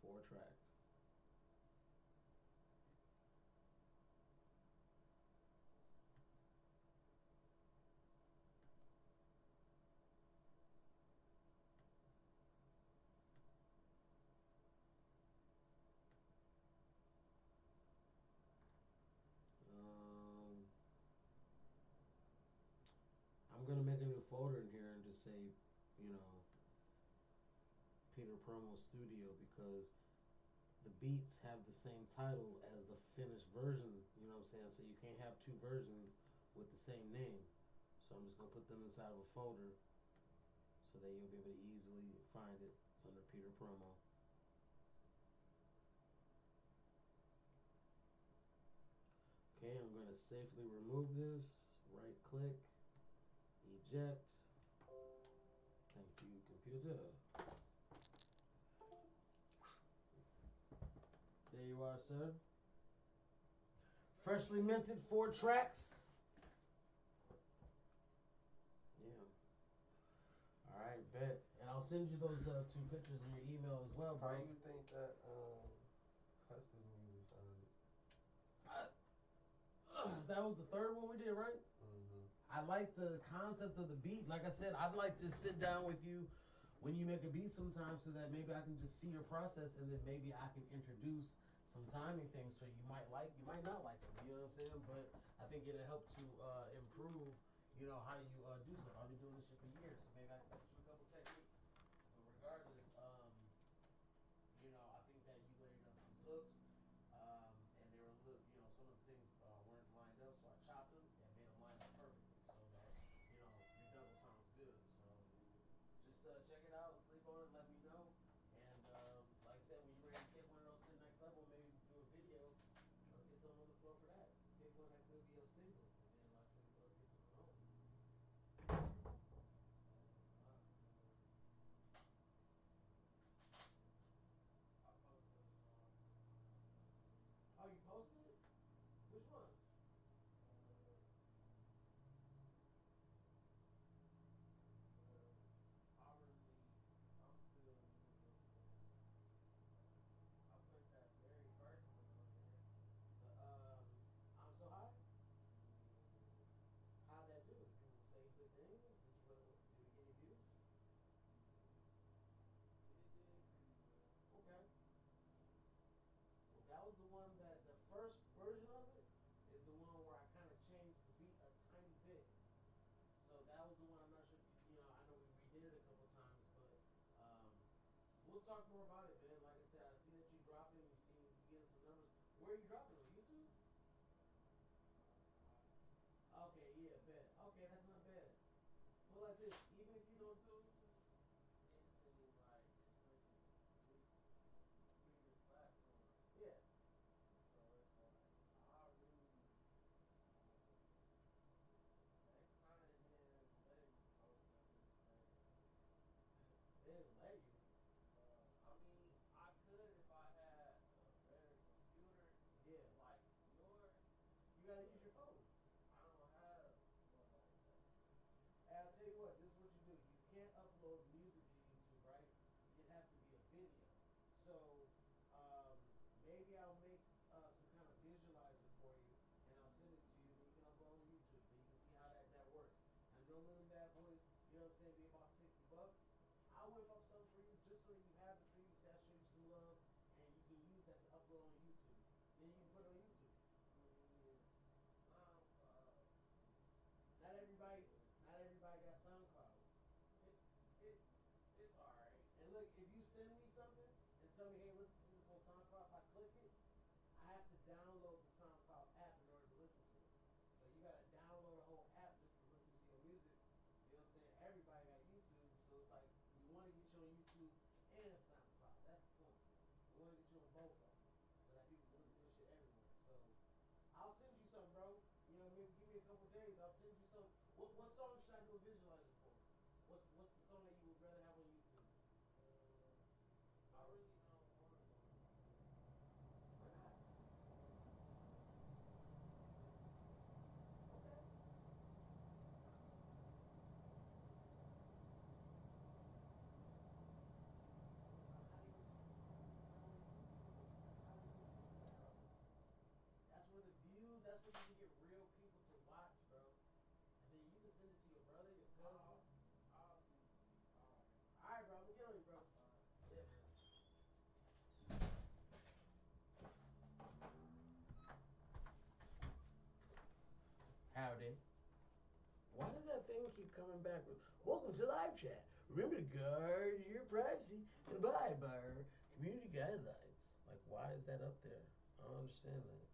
4 tracks. I'm gonna make a new folder in here and just say, you know, PeterPromo Studio, because the beats have the same title as the finished version. You know what I'm saying? So you can't have 2 versions with the same name. So I'm just gonna put them inside of a folder so that you'll be able to easily find it. It's under PeterPromo. Okay, I'm gonna safely remove this. Right click, eject. Thank you, computer. There you are, sir. Freshly minted 4 tracks. Yeah. All right, bet. And I'll send you those 2 pictures in your email as well, How bro. you think that Hustlers music sounded? That was the 3rd one we did, right? I like the concept of the beat. Like I said, I'd like to sit down with you when you make a beat sometime so that maybe I can just see your process, and then maybe I can introduce some timing things so you might like, you might not like it. You know what I'm saying? But I think it'll help to improve, you know, how you do stuff. I've been doing this shit for years, so maybe I can teach you a couple techniques. But regardless, you know, I think that you laid up these hooks, and they were, you know, some of the things weren't lined up, so I chopped them and made them line up perfectly, so that, you know, your double sounds we'll talk more about it, man. Like I said, I see that you dropping, you getting some numbers. Where are you dropping on YouTube? Okay, yeah, bet. Okay, that's not bad. But like this, even if you don't, YouTube, it seems like it's such a bigger platform. yeah. So it's like I really they kind of didn't let me post on anything. They didn't let you. I mean, I could if I had a better computer Yeah. like yours. You gotta use your phone. I don't have one like that. And I'll tell you what, this is what you do. You can't upload music to YouTube, right? It has to be a video. So maybe I'll make some kind of visualizer for you, and I'll send it to you, and you can upload on YouTube, and you can see how that works. And normally when that boys, you know what I'm saying, be about $60. I'll whip up something for you just so you have it, so you can say I show you some love, and you can use that to upload on YouTube. Then you can put it on YouTube. SoundCloud. Not everybody, not everybody got SoundCloud. It's it, it's alright. And look, if you send me something and tell me, hey, listen to this on SoundCloud, if I click it, I have to download the SoundCloud app in order to listen to it. So you gotta download a whole app just to listen to your music. You know what I'm saying? Everybody got YouTube, so it's like we want to get you on YouTube and SoundCloud. That's the point. We want to get you on both of them so that people can listen to your shit everywhere. So I'll send you some, bro. You know, maybe give me a couple days. I'll send you some. What song should I do a visualizer for? What's the song that you would rather have on YouTube? I really don't want to. Why not? Okay. That's where the views, that's where you can get real people to watch, bro. And then you can send it to your brother, your cousin. I'll see. Alright. Alright, bro, I'm gonna get on you, bro. Yeah, man. Howdy. Why does that thing keep coming back with welcome to live chat? Remember to guard your privacy and abide by our community guidelines. Like, why is that up there? I don't understand that.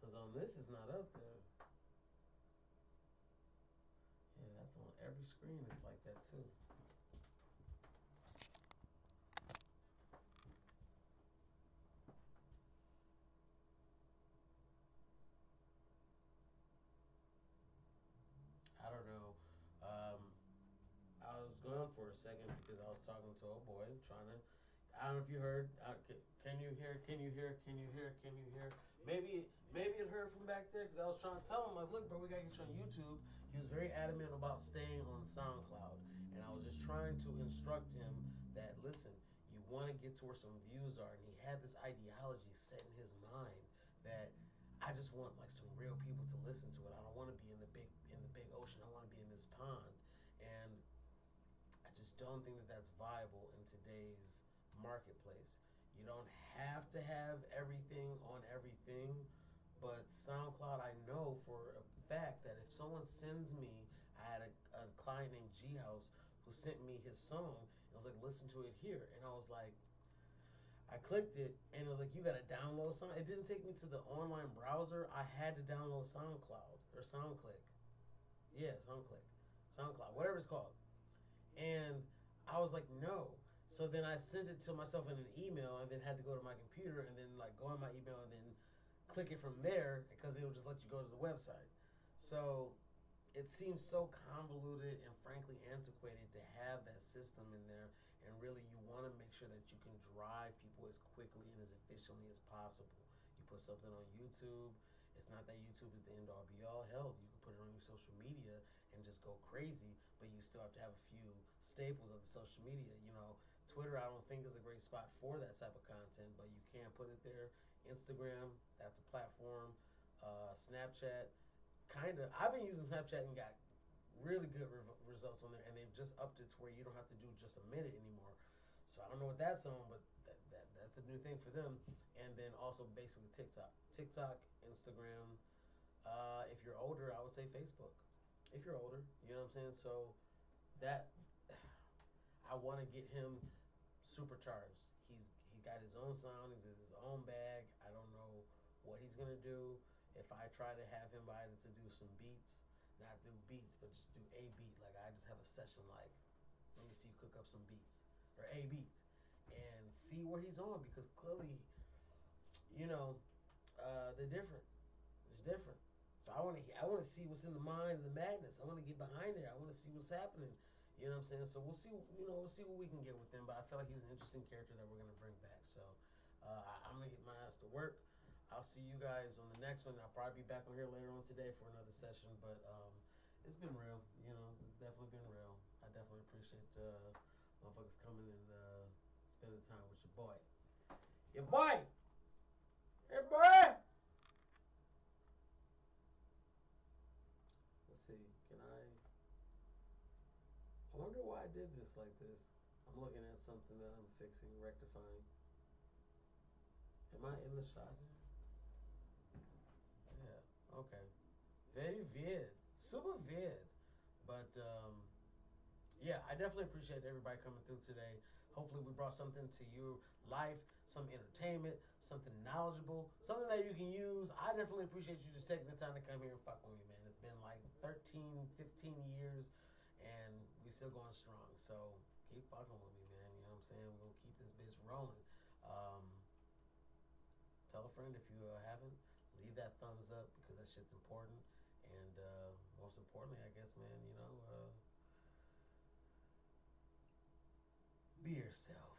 Because on this, it's not up there. Yeah, that's on every screen. It's like that too. I don't know. I was gone for a second because I was talking to a boy trying to. I don't know if you heard. Can you hear? Can you hear? Can you hear? Can you hear? Maybe it heard from back there because I was trying to tell him like, look, bro, we gotta get you on YouTube. He was very adamant about staying on SoundCloud, and I was just trying to instruct him that listen, you want to get to where some views are, and he had this ideology set in his mind that I just want like some real people to listen to it. I don't want to be in the big ocean. I want to be in this pond, and I just don't think that that's viable in today's marketplace. You don't have to have everything on everything, but SoundCloud, I know for a fact that if someone sends me, I had a client named G House who sent me his song. It was like, listen to it here, and I was like, I clicked it, and it was like, you got to download something. It didn't take me to the online browser. I had to download SoundCloud or SoundClick. Yeah, SoundCloud, whatever it's called. And I was like, no. So then I sent it to myself in an email and then had to go to my computer and then like go on my email and then click it from there because it will just let you go to the website. So it seems so convoluted and frankly antiquated to have that system in there, and really you want to make sure that you can drive people as quickly and as efficiently as possible. You put something on YouTube, it's not that YouTube is the end all be all. Hell, you can put it on your social media and just go crazy, but you still have to have a few staples of the social media. You know, Twitter I don't think is a great spot for that type of content, but you can put it there. Instagram, that's a platform. Snapchat, kind of. I've been using Snapchat and got really good results on there, and they've just upped it to where you don't have to do just a minute anymore. So I don't know what that's on, but that's a new thing for them. And then also basically TikTok, Instagram. If you're older, I would say Facebook. If you're older, you know what I'm saying. So that I want to get him supercharged. He got his own sound. He's in his own bag. I don't know what he's gonna do. If I try to have him either to do some beats, not do beats, but just do a beat. Like I just have a session. Like let me see you cook up some beats or a beat and see where he's on because clearly, you know, they're different. It's different. So I want to see what's in the mind of the madness. I want to get behind it. I want to see what's happening. You know what I'm saying? So we'll see. We'll see what we can get with him. But I feel like he's an interesting character that we're gonna bring back. So I'm gonna get my ass to work. I'll see you guys on the next one. I'll probably be back on here later on today for another session. But it's been real. You know, it's definitely been real. I definitely appreciate motherfuckers coming and spending time with your boy. Your boy. Hey, boy. Let's see. Can I wonder why I did this like this. I'm looking at something that I'm fixing, rectifying. Am I in the shot here? Yeah. Okay. Very weird. Super weird. But yeah, I definitely appreciate everybody coming through today. Hopefully we brought something to your life, some entertainment, something knowledgeable, something that you can use. I definitely appreciate you just taking the time to come here and fuck with me, man. It's been like 13, 15 years, and we still going strong. So keep fucking with me, man. You know what I'm saying? We're going to keep this bitch rolling. Tell a friend if you haven't. Leave that thumbs up because that shit's important. And most importantly, I guess, man, you know, be yourself.